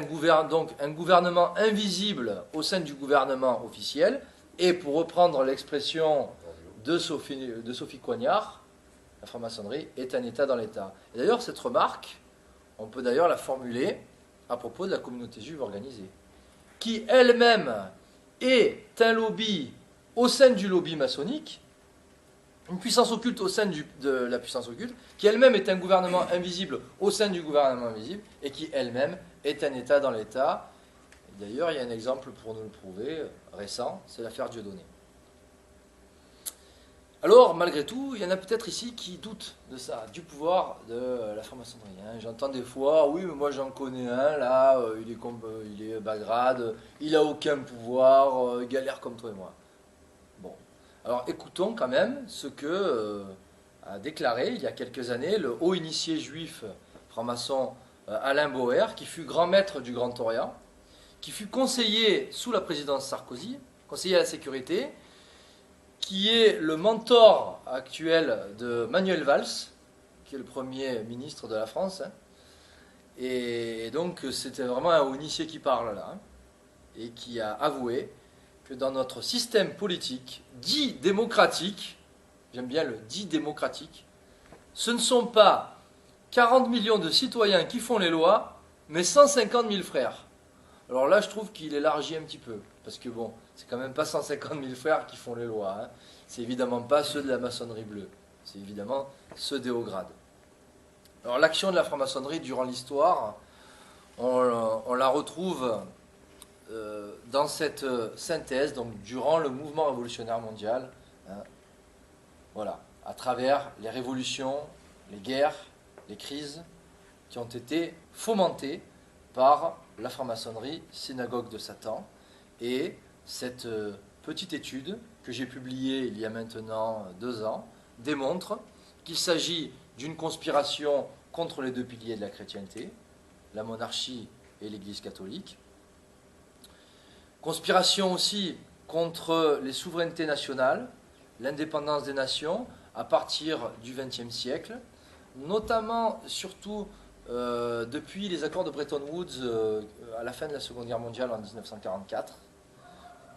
donc un gouvernement invisible au sein du gouvernement officiel, et pour reprendre l'expression de Sophie Coignard, la franc-maçonnerie est un État dans l'État. Et d'ailleurs, cette remarque, on peut d'ailleurs la formuler à propos de la communauté juive organisée, qui elle-même est un lobby au sein du lobby maçonnique, une puissance occulte au sein de la puissance occulte, qui elle-même est un gouvernement invisible au sein du gouvernement invisible, et qui elle-même est un État dans l'État. D'ailleurs, il y a un exemple pour nous le prouver, récent, c'est l'affaire Dieudonné. Alors, malgré tout, il y en a peut-être ici qui doutent de ça, du pouvoir de la franc-maçonnerie. Hein. J'entends des fois, oui, mais moi j'en connais un, là, il est Bagrade, il n'a aucun pouvoir, il galère comme toi et moi. Bon, alors écoutons quand même ce que a déclaré il y a quelques années le haut initié juif franc-maçon Alain Bauer, qui fut grand maître du Grand Orient, qui fut conseiller sous la présidence Sarkozy, conseiller à la sécurité, qui est le mentor actuel de Manuel Valls, qui est le premier ministre de la France. Hein. Et donc c'était vraiment un haut initié qui parle là, hein, et qui a avoué que dans notre système politique dit démocratique, j'aime bien le dit démocratique, ce ne sont pas 40 millions de citoyens qui font les lois, mais 150 000 frères. Alors là, je trouve qu'il élargit un petit peu, parce que bon, c'est quand même pas 150 000 frères qui font les lois. Hein. C'est évidemment pas ceux de la maçonnerie bleue, c'est évidemment ceux des hauts grades. Alors l'action de la franc-maçonnerie durant l'histoire, on la retrouve dans cette synthèse, donc durant le mouvement révolutionnaire mondial, hein, voilà, à travers les révolutions, les guerres, les crises qui ont été fomentées par la franc-maçonnerie, synagogue de Satan, et cette petite étude que j'ai publiée il y a maintenant 2 ans démontre qu'il s'agit d'une conspiration contre les 2 piliers de la chrétienté, la monarchie et l'Église catholique, conspiration aussi contre les souverainetés nationales, l'indépendance des nations à partir du XXe siècle, notamment, surtout, depuis les accords de Bretton Woods à la fin de la Seconde Guerre mondiale en 1944,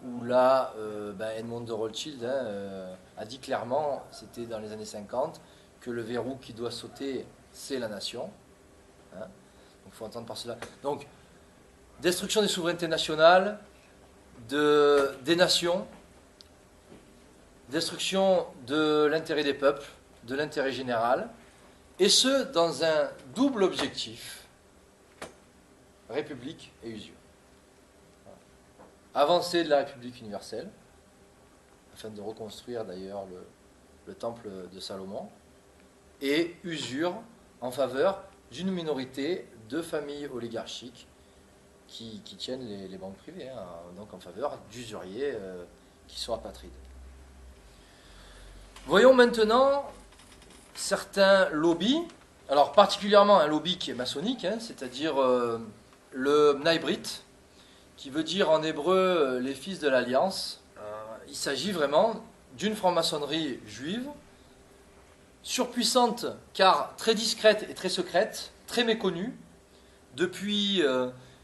où là, Edmond de Rothschild a dit clairement, c'était dans les années 50, que le verrou qui doit sauter, c'est la nation. Hein. Donc il faut entendre par cela. Donc, destruction des souverainetés nationales, des nations, destruction de l'intérêt des peuples, de l'intérêt général, et ce, dans un double objectif, République et usure. Avancée de la République universelle, afin de reconstruire d'ailleurs le temple de Salomon, et usure en faveur d'une minorité de familles oligarchiques qui tiennent les banques privées, hein, donc en faveur d'usuriers qui sont apatrides. Voyons maintenant certains lobbies, alors particulièrement un lobby qui est maçonnique, hein, c'est-à-dire le Bnai Brit, qui veut dire en hébreu les fils de l'Alliance. Il s'agit vraiment d'une franc-maçonnerie juive, surpuissante car très discrète et très secrète, très méconnue, depuis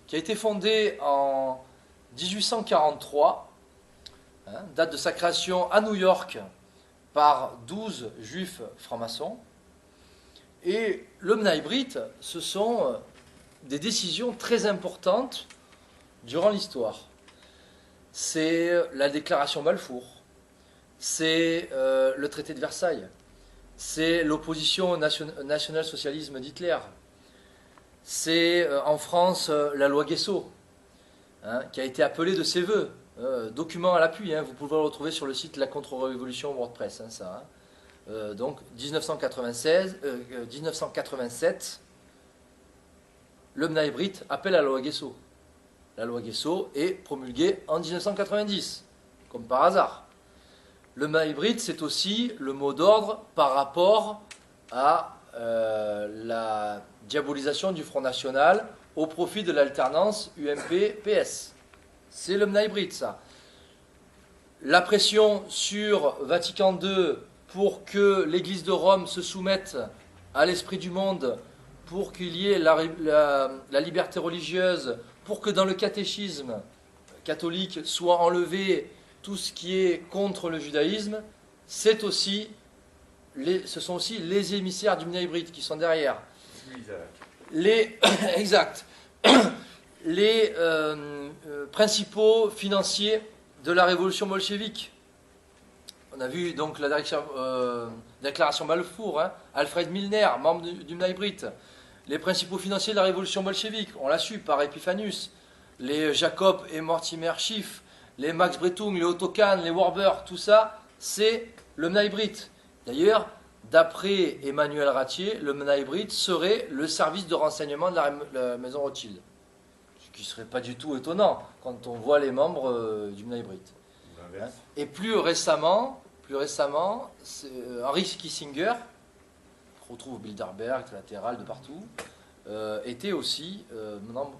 qui a été fondée en 1843, hein, date de sa création à New York par 12 juifs francs-maçons. Et le Bnai Brit, ce sont des décisions très importantes durant l'histoire. C'est la déclaration Balfour, c'est le traité de Versailles, c'est l'opposition au national-socialisme d'Hitler, c'est en France la loi Guesso, hein, qui a été appelée de ses voeux, document à l'appui, hein, vous pouvez le retrouver sur le site La Contre-Révolution WordPress, hein, ça. Hein. Donc 1987, le Bnai Brit appelle à la loi Guesso. La loi Guesso est promulguée en 1990, comme par hasard. Le Bnai Brit, c'est aussi le mot d'ordre par rapport à la diabolisation du Front National au profit de l'alternance UMP-PS. C'est le Bnai Brit, ça. La pression sur Vatican II pour que l'Église de Rome se soumette à l'esprit du monde, pour qu'il y ait la liberté religieuse, pour que dans le catéchisme catholique soit enlevé tout ce qui est contre le judaïsme, ce sont aussi les émissaires du Bnai Brit qui sont derrière. Exact. Les principaux financiers de la révolution bolchevique. On a vu donc la déclaration Balfour, hein, Alfred Milner, membre du Bnai Brit. Les principaux financiers de la révolution bolchevique, on l'a su par Epiphanus, les Jacob et Mortimer Schiff, les Max Brettung, les Otto Kahn, les Warber, tout ça, c'est le Bnai Brit. D'ailleurs, d'après Emmanuel Ratier, le Bnai Brit serait le service de renseignement de la maison Rothschild. Ce qui ne serait pas du tout étonnant quand on voit les membres du Bnai Brit. Hein. Et plus récemment, Henry Kissinger, on retrouve Bilderberg, Latéral, de partout, était aussi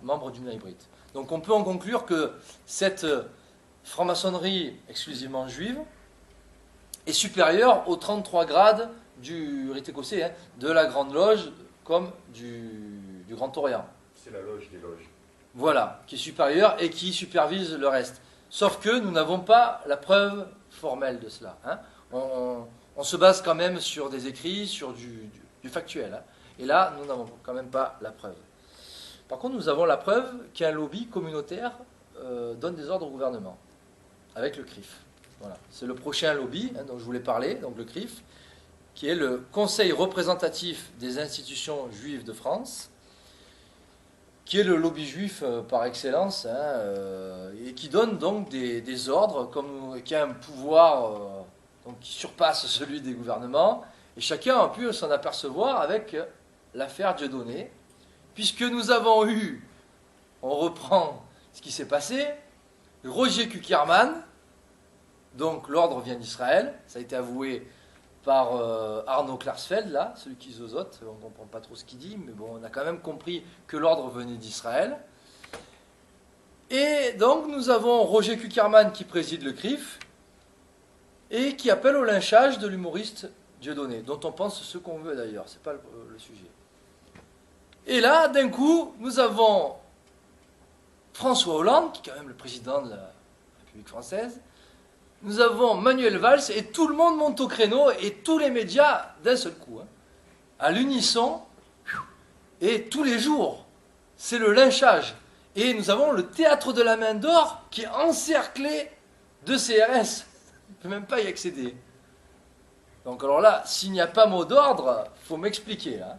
membre du Bnai Brit. Donc on peut en conclure que cette franc-maçonnerie exclusivement juive est supérieure aux 33 grades du rite écossais, hein, de la Grande Loge comme du Grand Orient. C'est la loge des loges. Voilà, qui est supérieure et qui supervise le reste. Sauf que nous n'avons pas la preuve formelle de cela. Hein. On se base quand même sur des écrits, sur du factuel. Hein. Et là, nous n'avons quand même pas la preuve. Par contre, nous avons la preuve qu'un lobby communautaire donne des ordres au gouvernement, avec le CRIF. Voilà. C'est le prochain lobby, hein, dont je voulais parler, donc le CRIF, qui est le Conseil représentatif des institutions juives de France, qui est le lobby juif par excellence, hein, et qui donne donc des ordres, qui a un pouvoir donc, qui surpasse celui des gouvernements, et chacun a pu s'en apercevoir avec l'affaire Dieudonné, puisque nous avons eu, on reprend ce qui s'est passé, Roger Kuckerman, donc l'ordre vient d'Israël, ça a été avoué par Arnaud Klarsfeld, là, celui qui zozote, on ne comprend pas trop ce qu'il dit, mais bon, on a quand même compris que l'ordre venait d'Israël. Et donc nous avons Roger Kuckerman qui préside le CRIF, et qui appelle au lynchage de l'humoriste Dieudonné, dont on pense ce qu'on veut d'ailleurs, c'est pas le sujet. Et là, d'un coup, nous avons François Hollande, qui est quand même le président de la République française, nous avons Manuel Valls, et tout le monde monte au créneau, et tous les médias d'un seul coup, hein, à l'unisson, et tous les jours, c'est le lynchage. Et nous avons le théâtre de la main d'or qui est encerclé de CRS. On ne peut même pas y accéder. Donc alors là, s'il n'y a pas mot d'ordre, il faut m'expliquer. Hein.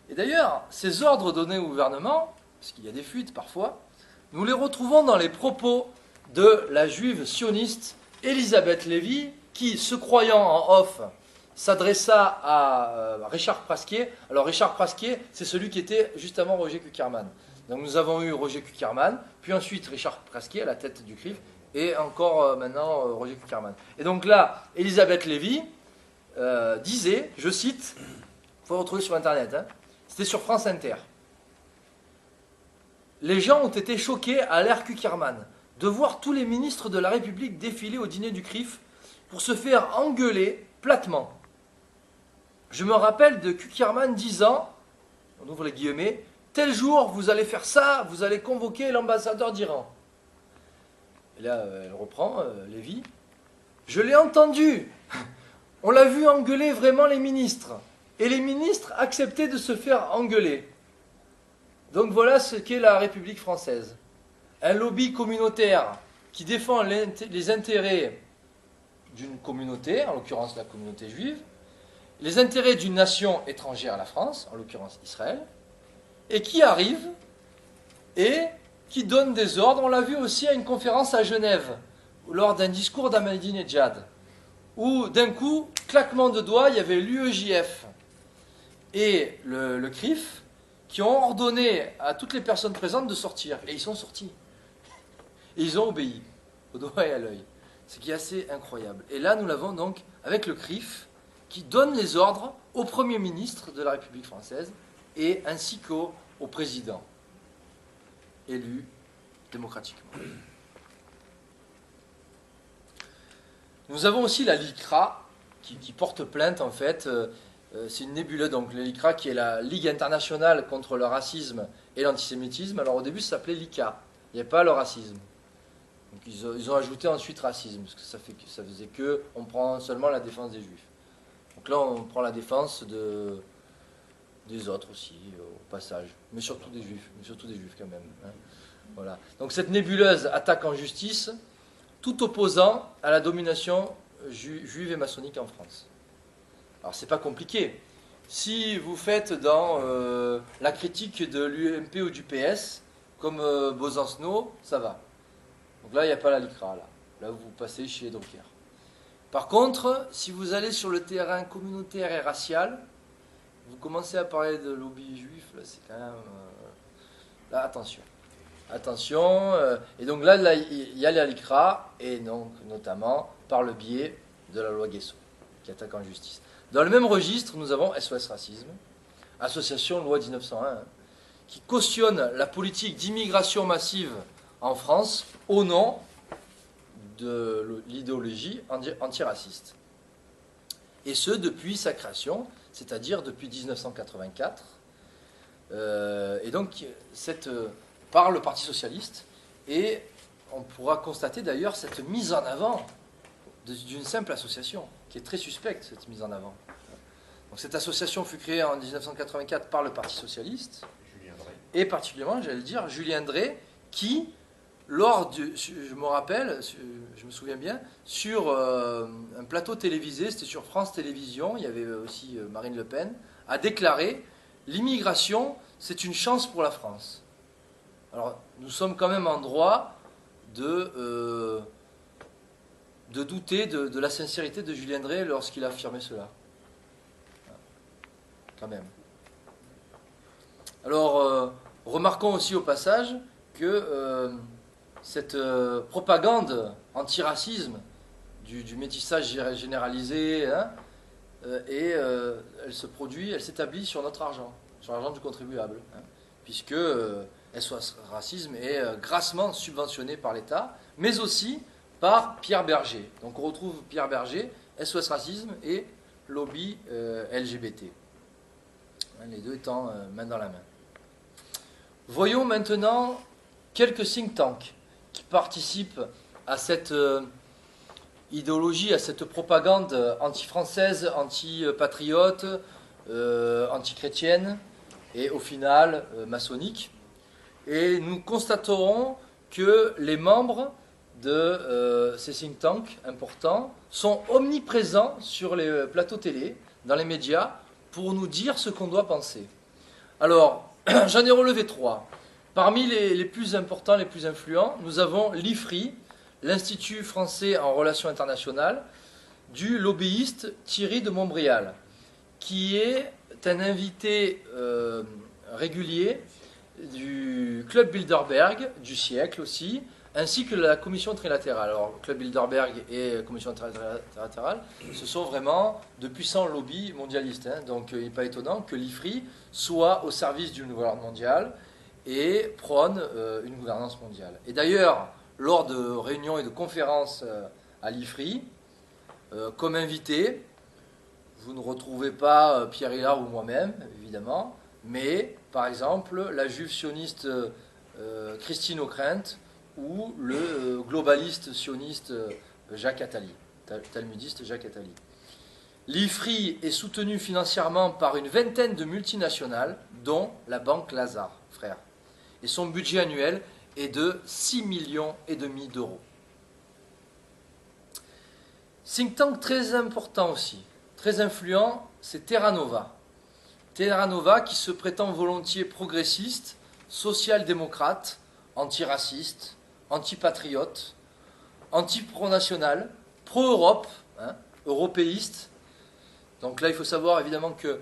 Et d'ailleurs, ces ordres donnés au gouvernement, parce qu'il y a des fuites parfois, nous les retrouvons dans les propos de la juive sioniste Elisabeth Lévy, qui, se croyant en off, s'adressa à Richard Prasquier. Alors Richard Prasquier, c'est celui qui était juste avant Roger Kuckerman. Donc nous avons eu Roger Kuckerman, puis ensuite Richard Prasquier à la tête du CRIF, et encore maintenant Roger Kuckerman. Et donc là, Elisabeth Lévy disait, je cite, il faut le retrouver sur Internet, hein, c'était sur France Inter. Les gens ont été choqués à l'ère Kuckerman de voir tous les ministres de la République défiler au dîner du CRIF pour se faire engueuler platement. Je me rappelle de Kuckerman disant, on ouvre les guillemets, tel jour vous allez faire ça, vous allez convoquer l'ambassadeur d'Iran. Et là, elle reprend, Lévy, je l'ai entendu, on l'a vu engueuler vraiment les ministres, et les ministres acceptaient de se faire engueuler. Donc voilà ce qu'est la République française. Un lobby communautaire qui défend les intérêts d'une communauté, en l'occurrence la communauté juive, les intérêts d'une nation étrangère à la France, en l'occurrence Israël, et qui arrive et qui donne des ordres. On l'a vu aussi à une conférence à Genève, lors d'un discours d'Ahmadinejad, où d'un coup, claquement de doigts, il y avait l'UEJF et le CRIF qui ont ordonné à toutes les personnes présentes de sortir. Et ils sont sortis. Et ils ont obéi, au doigt et à l'œil. Ce qui est assez incroyable. Et là, nous l'avons donc avec le CRIF, qui donne les ordres au Premier ministre de la République française, et ainsi qu'au président, élu démocratiquement. Nous avons aussi la LICRA, qui porte plainte, en fait. C'est une nébuleuse, donc la LICRA, qui est la Ligue internationale contre le racisme et l'antisémitisme. Alors au début, ça s'appelait LICA. Il n'y avait pas le racisme. Donc ils ont ajouté ensuite racisme, parce que ça faisait que on prend seulement la défense des juifs. Donc là, on prend la défense des autres aussi, au passage. Mais surtout des juifs quand même. Hein. Voilà. Donc cette nébuleuse attaque en justice tout opposant à la domination juive et maçonnique en France. Alors c'est pas compliqué. Si vous faites dans la critique de l'UMP ou du PS, comme Besancenot, ça va. Donc là, il n'y a pas la LICRA. Là, vous passez chez Drucker. Par contre, si vous allez sur le terrain communautaire et racial, vous commencez à parler de lobby juif, là, c'est quand même... là, attention. Attention. Et donc là, il y a la LICRA, et donc notamment par le biais de la loi Guessot, qui attaque en justice. Dans le même registre, nous avons SOS Racisme, association loi 1901, hein, qui cautionne la politique d'immigration massive en France au nom de l'idéologie antiraciste. Et ce, depuis sa création, c'est-à-dire depuis 1984. Et donc, par le Parti socialiste. Et on pourra constater d'ailleurs cette mise en avant d'une simple association, qui est très suspecte, cette mise en avant. Donc cette association fut créée en 1984 par le Parti socialiste, et particulièrement, j'allais dire, Julien Drey, qui, je me rappelle, je me souviens bien, sur un plateau télévisé, c'était sur France Télévisions, il y avait aussi Marine Le Pen, a déclaré « L'immigration, c'est une chance pour la France ». Alors, nous sommes quand même en droit de douter de la sincérité de Julien Drey lorsqu'il a affirmé cela. Quand même. Alors, remarquons aussi au passage que cette propagande antiracisme du métissage généralisé, hein, elle s'établit sur notre argent, sur l'argent du contribuable, hein, puisque SOS Racisme est grassement subventionné par l'État, mais aussi par Pierre Berger. Donc on retrouve Pierre Berger, SOS Racisme et lobby LGBT. Les deux étant main dans la main. Voyons maintenant quelques think tanks qui participent à cette idéologie, à cette propagande anti-française, anti-patriote, anti-chrétienne et au final maçonnique. Et nous constaterons que les membres de ces think tanks importants sont omniprésents sur les plateaux télé, dans les médias, pour nous dire ce qu'on doit penser. Alors, j'en ai relevé 3. Parmi les plus importants, les plus influents, nous avons l'IFRI, l'Institut français en relations internationales, du lobbyiste Thierry de Montbrial, qui est un invité régulier du Club Bilderberg, du siècle aussi, ainsi que la Commission trilatérale. Alors, Club Bilderberg et Commission trilatérale, ce sont vraiment de puissants lobbies mondialistes. Hein. Donc, il n'est pas étonnant que l'IFRI soit au service d'une gouvernance mondiale et prône une gouvernance mondiale. Et d'ailleurs, lors de réunions et de conférences à l'IFRI, comme invité, vous ne retrouvez pas Pierre Hillard ou moi-même, évidemment, mais, par exemple, la juive sioniste Christine Ockrent ou le globaliste sioniste Jacques Attali, talmudiste Jacques Attali. L'IFRI est soutenu financièrement par une vingtaine de multinationales, dont la Banque Lazare, frère. Et son budget annuel est de 6,5 millions d'euros. Think tank très important aussi, très influent, c'est Terra Nova. Terra Nova qui se prétend volontiers progressiste, social-démocrate, antiraciste, antipatriote, anti-pro-national, pro-Europe, hein, européiste. Donc là, il faut savoir évidemment que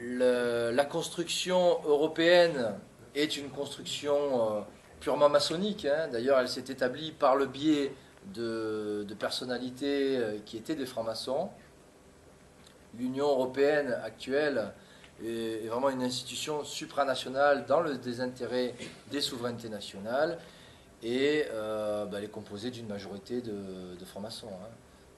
la construction européenne est une construction purement maçonnique. Hein. D'ailleurs, elle s'est établie par le biais de personnalités qui étaient des francs-maçons. L'Union européenne actuelle est vraiment une institution supranationale dans le désintérêt des souverainetés nationales et elle est composée d'une majorité de francs-maçons. Hein.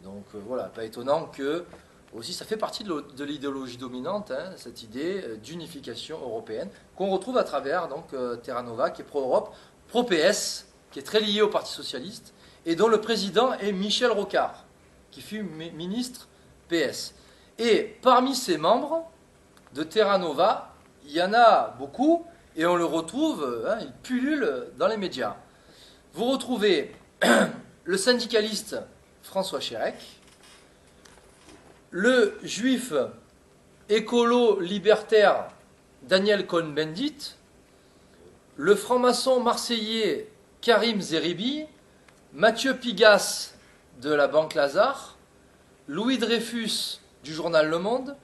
Donc voilà, pas étonnant que aussi ça fait partie de l'idéologie dominante, hein, cette idée d'unification européenne qu'on retrouve à travers donc Terra Nova qui est pro-Europe, pro-PS, qui est très lié au Parti socialiste et dont le président est Michel Rocard, qui fut ministre PS. Et parmi ces membres de Terra Nova, il y en a beaucoup, et on le retrouve, hein, il pullule dans les médias. Vous retrouvez le syndicaliste François Chérec, le juif écolo-libertaire Daniel Cohn-Bendit, le franc-maçon marseillais Karim Zeribi, Mathieu Pigasse de la Banque Lazare, Louis Dreyfus du journal Le Monde,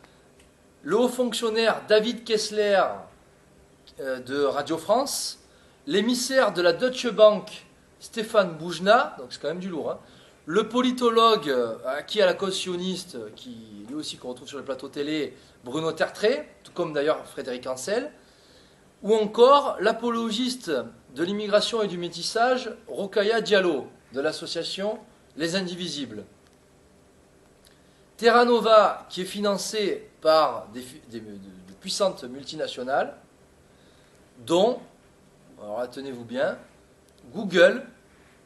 le haut fonctionnaire David Kessler de Radio France, l'émissaire de la Deutsche Bank Stéphane Boujna, donc c'est quand même du lourd, hein, le politologue qui a la cause sioniste, qui lui aussi qu'on retrouve sur le plateau télé, Bruno Tertrais, tout comme d'ailleurs Frédéric Ancel, ou encore l'apologiste de l'immigration et du métissage, Rokhaya Diallo, de l'association Les Indivisibles. Terra Nova, qui est financée par de puissantes multinationales, dont, alors tenez-vous bien, Google,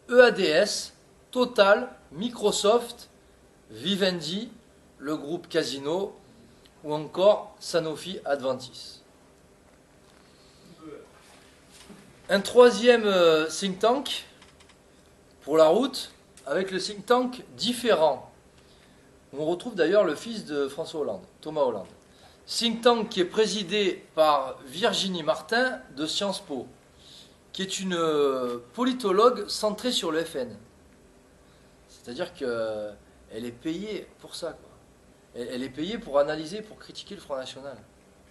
EADS, Total, Microsoft, Vivendi, le groupe Casino, ou encore Sanofi Adventis. Un troisième think tank pour la route, avec le think tank différent. On retrouve d'ailleurs le fils de François Hollande, Thomas Hollande. Think tank qui est présidé par Virginie Martin de Sciences Po, qui est une politologue centrée sur le FN. C'est-à-dire qu'elle est payée pour ça, quoi. Elle est payée pour analyser, pour critiquer le Front National.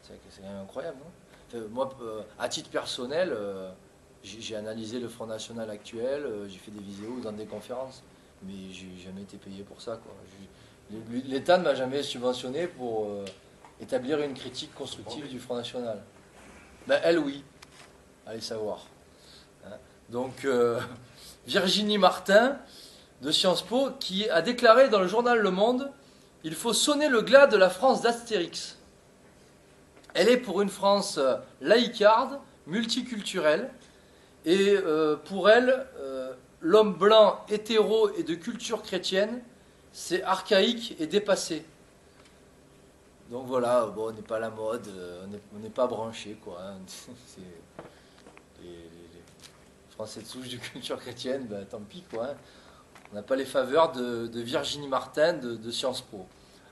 C'est quand même incroyable, non? Moi, à titre personnel, j'ai analysé le Front National actuel, j'ai fait des vidéos dans des conférences, mais j'ai jamais été payé pour ça, quoi. L'État ne m'a jamais subventionné pour établir une critique constructive du Front National. Ben, elle, oui. Allez savoir. Hein. Donc, Virginie Martin, de Sciences Po, qui a déclaré dans le journal Le Monde « Il faut sonner le glas de la France d'Astérix ». Elle est pour une France laïcarde, multiculturelle, et pour elle, l'homme blanc, hétéro et de culture chrétienne, c'est archaïque et dépassé. Donc voilà, bon, on n'est pas à la mode, on n'est pas branché, quoi. Hein. Le prend cette souche de culture chrétienne, ben, tant pis quoi. Hein. On n'a pas les faveurs de Virginie Martin de Sciences Po.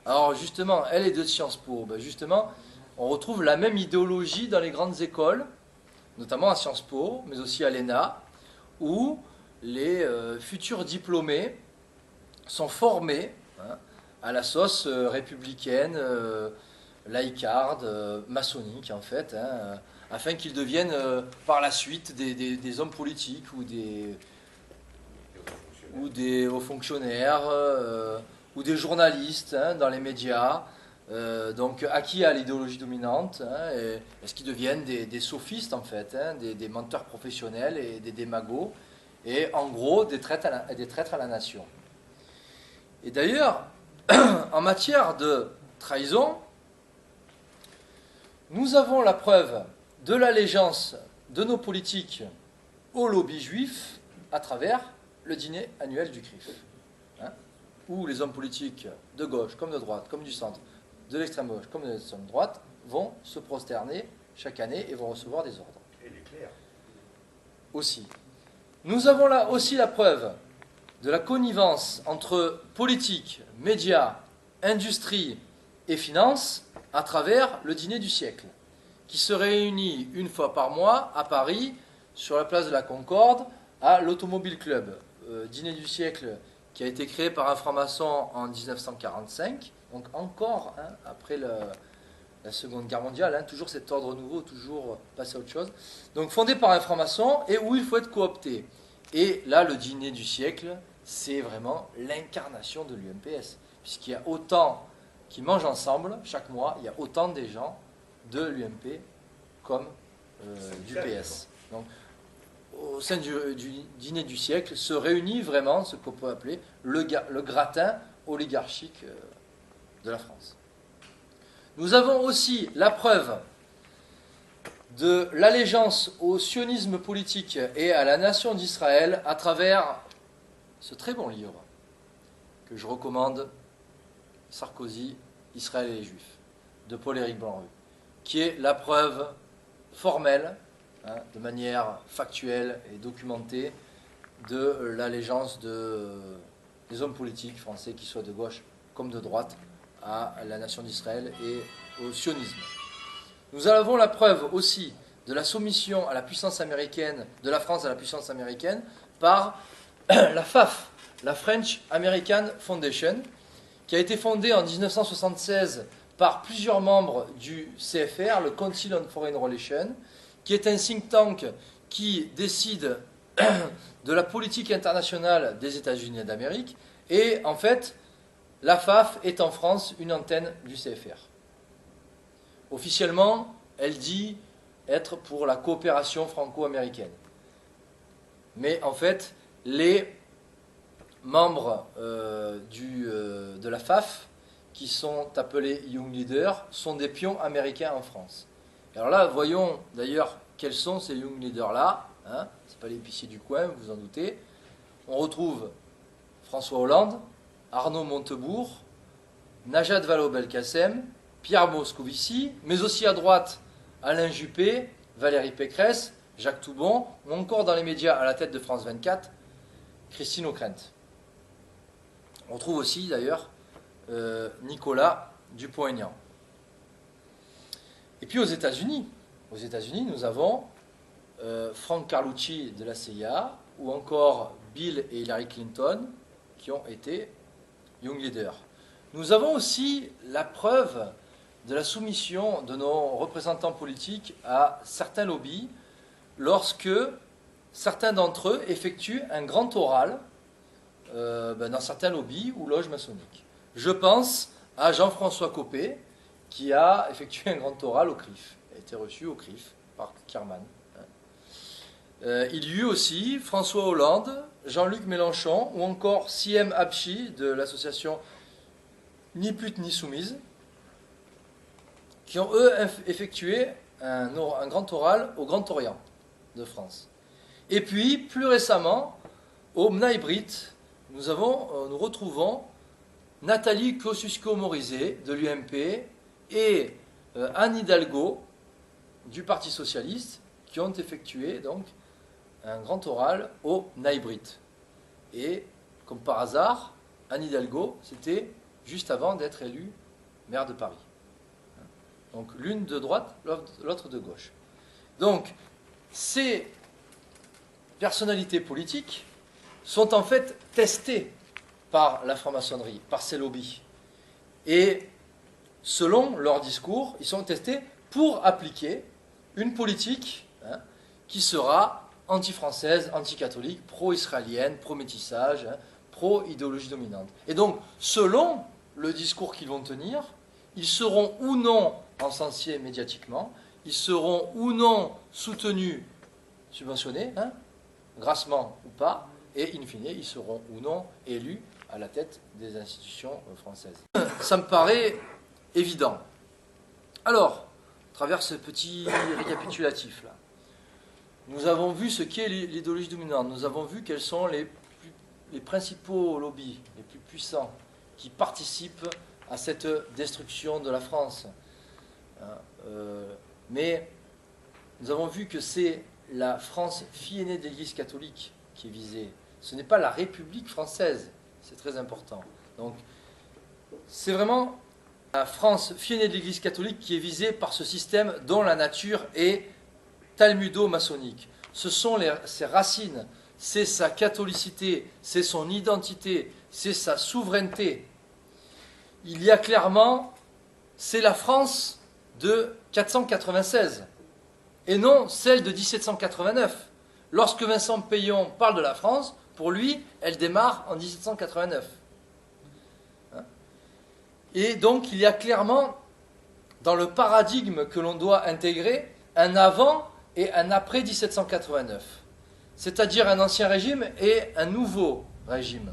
Alors justement, elle est de Sciences Po. Ben, justement, on retrouve la même idéologie dans les grandes écoles, notamment à Sciences Po, mais aussi à l'ENA, où les futurs diplômés sont formés hein, à la sauce républicaine, laïcarde, maçonnique en fait, hein, afin qu'ils deviennent par la suite des hommes politiques ou des hauts fonctionnaires ou des journalistes hein, dans les médias. Donc acquis à l'idéologie dominante, hein, est-ce qu'ils deviennent des sophistes en fait, hein, des menteurs professionnels et des démagos, et en gros des traîtres à la nation. Et d'ailleurs, en matière de trahison, nous avons la preuve de l'allégeance de nos politiques au lobby juif à travers le dîner annuel du CRIF, hein, où les hommes politiques de gauche comme de droite, comme du centre, de l'extrême gauche comme de l'extrême droite, vont se prosterner chaque année et vont recevoir des ordres. Et l'éclair. Aussi. Nous avons là aussi la preuve de la connivence entre politique, médias, industrie et finance à travers le dîner du siècle, qui se réunit une fois par mois à Paris, sur la place de la Concorde, à l'Automobile Club. Dîner du siècle qui a été créé par un franc-maçon en 1945, donc encore hein, après la Seconde Guerre mondiale, hein, toujours cet ordre nouveau, toujours passer à autre chose. Donc fondé par un franc-maçon et où il faut être coopté. Et là, le dîner du siècle, c'est vraiment l'incarnation de l'UMPS, puisqu'il y a autant qui mangent ensemble chaque mois, il y a autant des gens de l'UMP comme du PS. Donc, au sein du dîner du siècle se réunit vraiment ce qu'on peut appeler le gratin oligarchique de la France. Nous avons aussi la preuve de l'allégeance au sionisme politique et à la nation d'Israël à travers ce très bon livre que je recommande, Sarkozy, Israël et les Juifs, de Paul-Éric Blanc-Rue, qui est la preuve formelle, hein, de manière factuelle et documentée, de l'allégeance des hommes politiques français, qu'ils soient de gauche comme de droite, à la nation d'Israël et au sionisme. Nous avons la preuve aussi de la soumission à la puissance américaine, de la France à la puissance américaine, par la FAF, la French American Foundation, qui a été fondée en 1976 par plusieurs membres du CFR, le Council on Foreign Relations, qui est un think tank qui décide de la politique internationale des États-Unis d'Amérique. Et en fait, la FAF est en France une antenne du CFR. Officiellement, elle dit être pour la coopération franco-américaine. Mais en fait, les membres de la FAF, qui sont appelés Young Leaders, sont des pions américains en France. Alors là, voyons d'ailleurs quels sont ces Young Leaders-là. Hein, ce n'est pas l'épicier du coin, vous vous en doutez. On retrouve François Hollande, Arnaud Montebourg, Najat Vallaud-Belkacem, Pierre Moscovici, mais aussi à droite, Alain Juppé, Valérie Pécresse, Jacques Toubon, ou encore dans les médias à la tête de France 24, Christine Ockrent. On trouve aussi d'ailleurs Nicolas Dupont-Aignan. Et puis aux États-Unis, nous avons Frank Carlucci de la CIA, ou encore Bill et Hillary Clinton, qui ont été Young Leaders. Nous avons aussi la preuve de la soumission de nos représentants politiques à certains lobbies lorsque certains d'entre eux effectuent un grand oral dans certains lobbies ou loges maçonniques. Je pense à Jean-François Copé, qui a effectué un grand oral au CRIF, a été reçu au CRIF par Kerman. Il y eut aussi François Hollande, Jean-Luc Mélenchon ou encore Siem Abchi de l'association Ni pute ni soumise, qui ont eux effectué un grand oral au Grand Orient de France. Et puis, plus récemment, au Bnai Brit, nous retrouvons Nathalie Kosciusko-Morizet de l'UMP et Anne Hidalgo du Parti Socialiste, qui ont effectué donc un grand oral au Naïbrit. Et, comme par hasard, Anne Hidalgo, c'était juste avant d'être élue maire de Paris. Donc l'une de droite, l'autre de gauche. Donc ces personnalités politiques sont en fait testées par la franc-maçonnerie, par ces lobbies. Et selon leur discours, ils sont testés pour appliquer une politique qui sera anti-française, anti-catholique, pro-israélienne, pro-métissage, pro-idéologie dominante. Et donc, selon le discours qu'ils vont tenir, ils seront ou non encensés médiatiquement, ils seront ou non soutenus, subventionnés, grassement ou pas, et in fine, ils seront ou non élus à la tête des institutions françaises. Ça me paraît évident. Alors, à travers ce petit récapitulatif là, nous avons vu ce qu'est l'idéologie dominante, nous avons vu quels sont les principaux lobbies, les plus puissants, qui participent à cette destruction de la France. Mais nous avons vu que c'est la France, fille aînée de l'Église catholique, qui est visée. Ce n'est pas la République française, c'est très important. Donc, c'est vraiment la France, fille aînée de l'Église catholique, qui est visée par ce système dont la nature est talmudo-maçonnique. Ce sont ses racines, c'est sa catholicité, c'est son identité, c'est sa souveraineté. Il y a clairement, c'est la France de 496 et non celle de 1789. Lorsque Vincent Peillon parle de la France, pour lui, elle démarre en 1789. Et donc, il y a clairement, dans le paradigme que l'on doit intégrer, un avant et un après 1789. C'est-à-dire un ancien régime et un nouveau régime.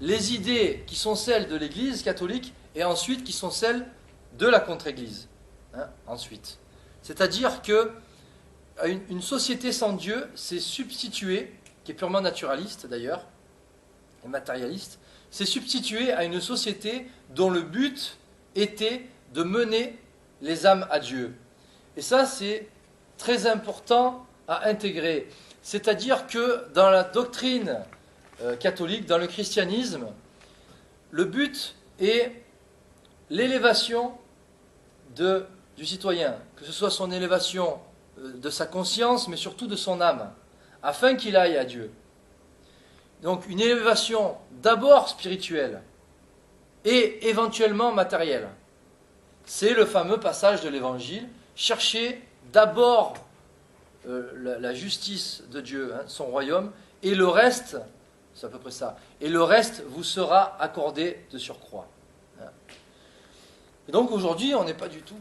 Les idées qui sont celles de l'Église catholique et ensuite qui sont celles de la contre-Église. Ensuite. C'est-à-dire que une société sans Dieu s'est substituée, qui est purement naturaliste d'ailleurs, et matérialiste, s'est substituée à une société dont le but était de mener les âmes à Dieu. Et ça, c'est très important à intégrer. C'est-à-dire que dans la doctrine catholique, dans le christianisme, le but est l'élévation du citoyen, que ce soit son élévation de sa conscience, mais surtout de son âme, afin qu'il aille à Dieu. Donc une élévation d'abord spirituelle et éventuellement matérielle. C'est le fameux passage de l'Évangile, cherchez d'abord la justice de Dieu, son royaume, et le reste, c'est à peu près ça, et le reste vous sera accordé de surcroît. Et donc aujourd'hui, on n'est pas du tout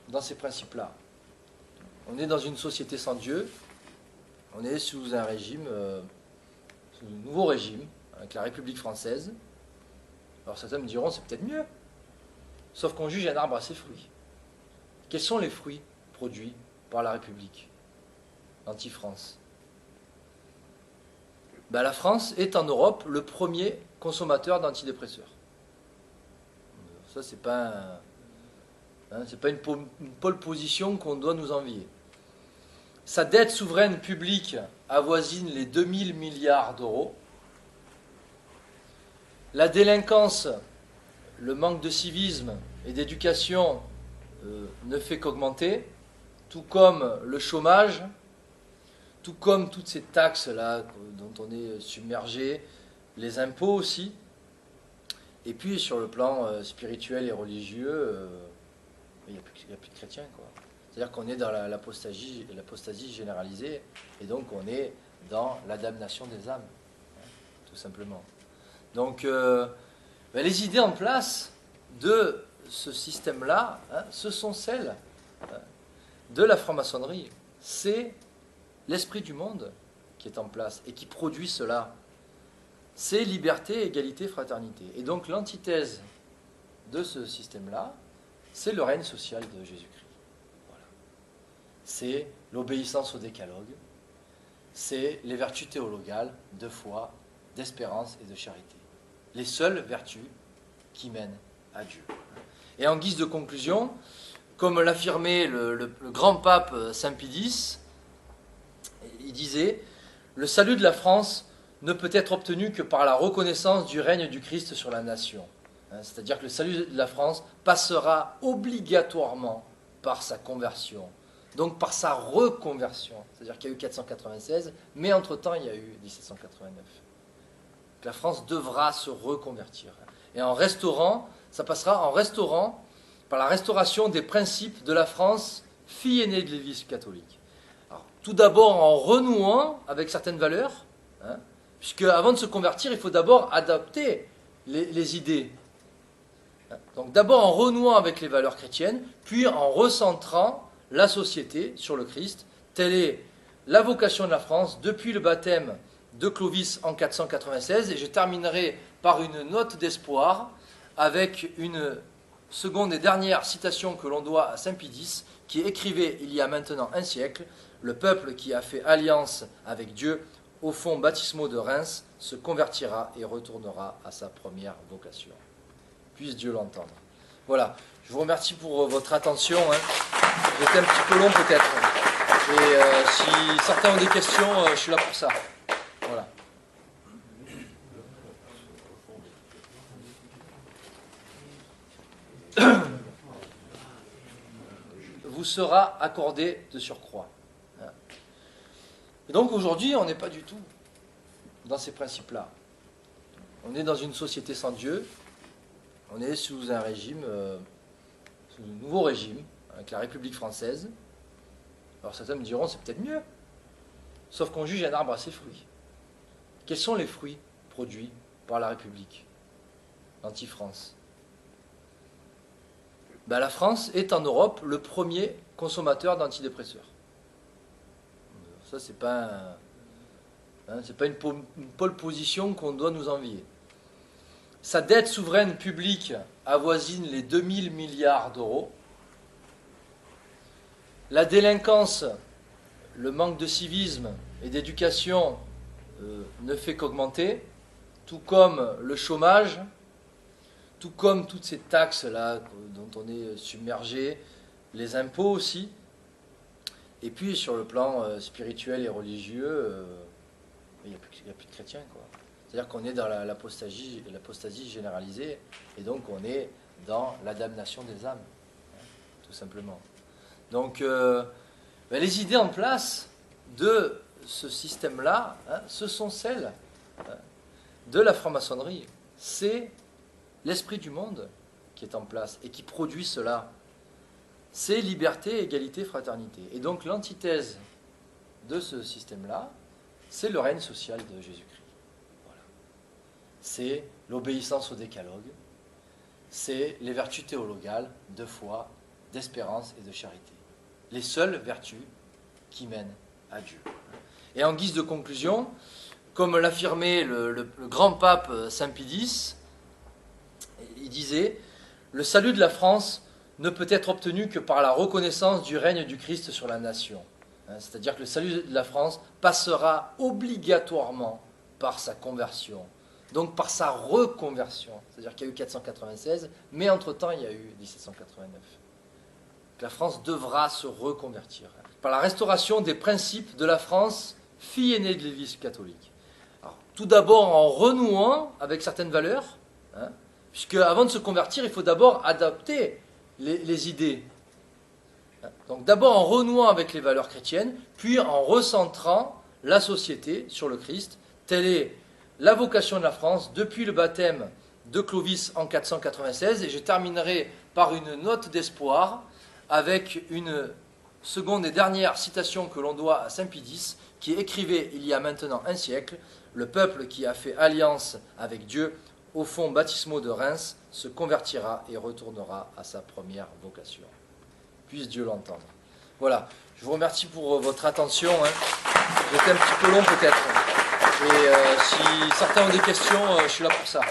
dans ces principes-là. On est dans une société sans Dieu, on est sous un régime, sous un nouveau régime, avec la République française. Alors certains me diront, c'est peut-être mieux, sauf qu'on juge un arbre à ses fruits. Quels sont les fruits produits par la République, l'anti-France? La France est en Europe le premier consommateur d'antidépresseurs. Ça, c'est pas une pole position qu'on doit nous envier. Sa dette souveraine publique avoisine les 2000 milliards d'euros. La délinquance, le manque de civisme et d'éducation ne fait qu'augmenter, tout comme le chômage, tout comme toutes ces taxes-là dont on est submergé, les impôts aussi. Et puis sur le plan spirituel et religieux, il n'y a plus de chrétiens, quoi. C'est-à-dire qu'on est dans l'apostasie généralisée, et donc on est dans la damnation des âmes, tout simplement. Donc les idées en place de ce système-là, ce sont celles de la franc-maçonnerie. C'est l'esprit du monde qui est en place et qui produit cela. C'est liberté, égalité, fraternité. Et donc l'antithèse de ce système-là, c'est le règne social de Jésus-Christ. Voilà. C'est l'obéissance au décalogue, c'est les vertus théologales de foi, d'espérance et de charité. Les seules vertus qui mènent à Dieu. Et en guise de conclusion, comme l'affirmait le grand pape Saint Pie X, il disait « Le salut de la France ne peut être obtenu que par la reconnaissance du règne du Christ sur la nation. » C'est-à-dire que le salut de la France passera obligatoirement par sa conversion, donc par sa reconversion. C'est-à-dire qu'il y a eu 496, mais entre-temps, il y a eu 1789. La France devra se reconvertir. Et en restaurant, ça passera en restaurant par la restauration des principes de la France, fille aînée de l'Église catholique. Alors, tout d'abord en renouant avec certaines valeurs, puisque avant de se convertir, il faut d'abord adapter les idées. Donc d'abord en renouant avec les valeurs chrétiennes, puis en recentrant la société sur le Christ. Telle est la vocation de la France depuis le baptême de Clovis en 496. Et je terminerai par une note d'espoir avec une seconde et dernière citation que l'on doit à Saint Pie X, qui écrivait il y a maintenant un siècle: « Le peuple qui a fait alliance avec Dieu au fonds baptismaux de Reims se convertira et retournera à sa première vocation. » Puisse Dieu l'entendre. Voilà, je vous remercie pour votre attention. J'étais un petit peu long peut-être. Et si certains ont des questions, je suis là pour ça. Voilà. Vous sera accordé de surcroît. Et donc aujourd'hui, on n'est pas du tout dans ces principes-là. On est dans une société sans Dieu. On est sous un régime, sous un nouveau régime, avec la République française. Alors certains me diront, c'est peut-être mieux. Sauf qu'on juge un arbre à ses fruits. Quels sont les fruits produits par la République, l'anti-France? La France est en Europe le premier consommateur d'antidépresseurs. Ça, c'est pas une pole position qu'on doit nous envier. Sa dette souveraine publique avoisine les 2000 milliards d'euros. La délinquance, le manque de civisme et d'éducation ne fait qu'augmenter, tout comme le chômage, tout comme toutes ces taxes-là dont on est submergé, les impôts aussi. Et puis sur le plan spirituel et religieux, il n'y a plus de chrétiens, quoi. C'est-à-dire qu'on est dans l'apostasie généralisée, et donc on est dans la damnation des âmes, tout simplement. Donc, les idées en place de ce système-là, ce sont celles de la franc-maçonnerie. C'est l'esprit du monde qui est en place et qui produit cela. C'est liberté, égalité, fraternité. Et donc l'antithèse de ce système-là, c'est le règne social de Jésus-Christ. C'est l'obéissance au décalogue, c'est les vertus théologales de foi, d'espérance et de charité. Les seules vertus qui mènent à Dieu. Et en guise de conclusion, comme l'affirmait le grand pape Saint Pie X, il disait « Le salut de la France ne peut être obtenu que par la reconnaissance du règne du Christ sur la nation. » C'est-à-dire que le salut de la France passera obligatoirement par sa conversion, donc par sa reconversion. C'est-à-dire qu'il y a eu 496, mais entre-temps, il y a eu 1789. La France devra se reconvertir par la restauration des principes de la France, fille aînée de l'Église catholique. Alors, tout d'abord en renouant avec certaines valeurs, puisque avant de se convertir, il faut d'abord adapter les idées. Donc d'abord en renouant avec les valeurs chrétiennes, puis en recentrant la société sur le Christ. Telle est la vocation de la France depuis le baptême de Clovis en 496. Et je terminerai par une note d'espoir avec une seconde et dernière citation que l'on doit à Saint Pie X, qui écrivait il y a maintenant un siècle: « Le peuple qui a fait alliance avec Dieu au fonds baptismaux de Reims se convertira et retournera à sa première vocation. » Puisse Dieu l'entendre. Voilà, je vous remercie pour votre attention. J'étais un petit peu long peut-être. Et si certains ont des questions, je suis là pour ça.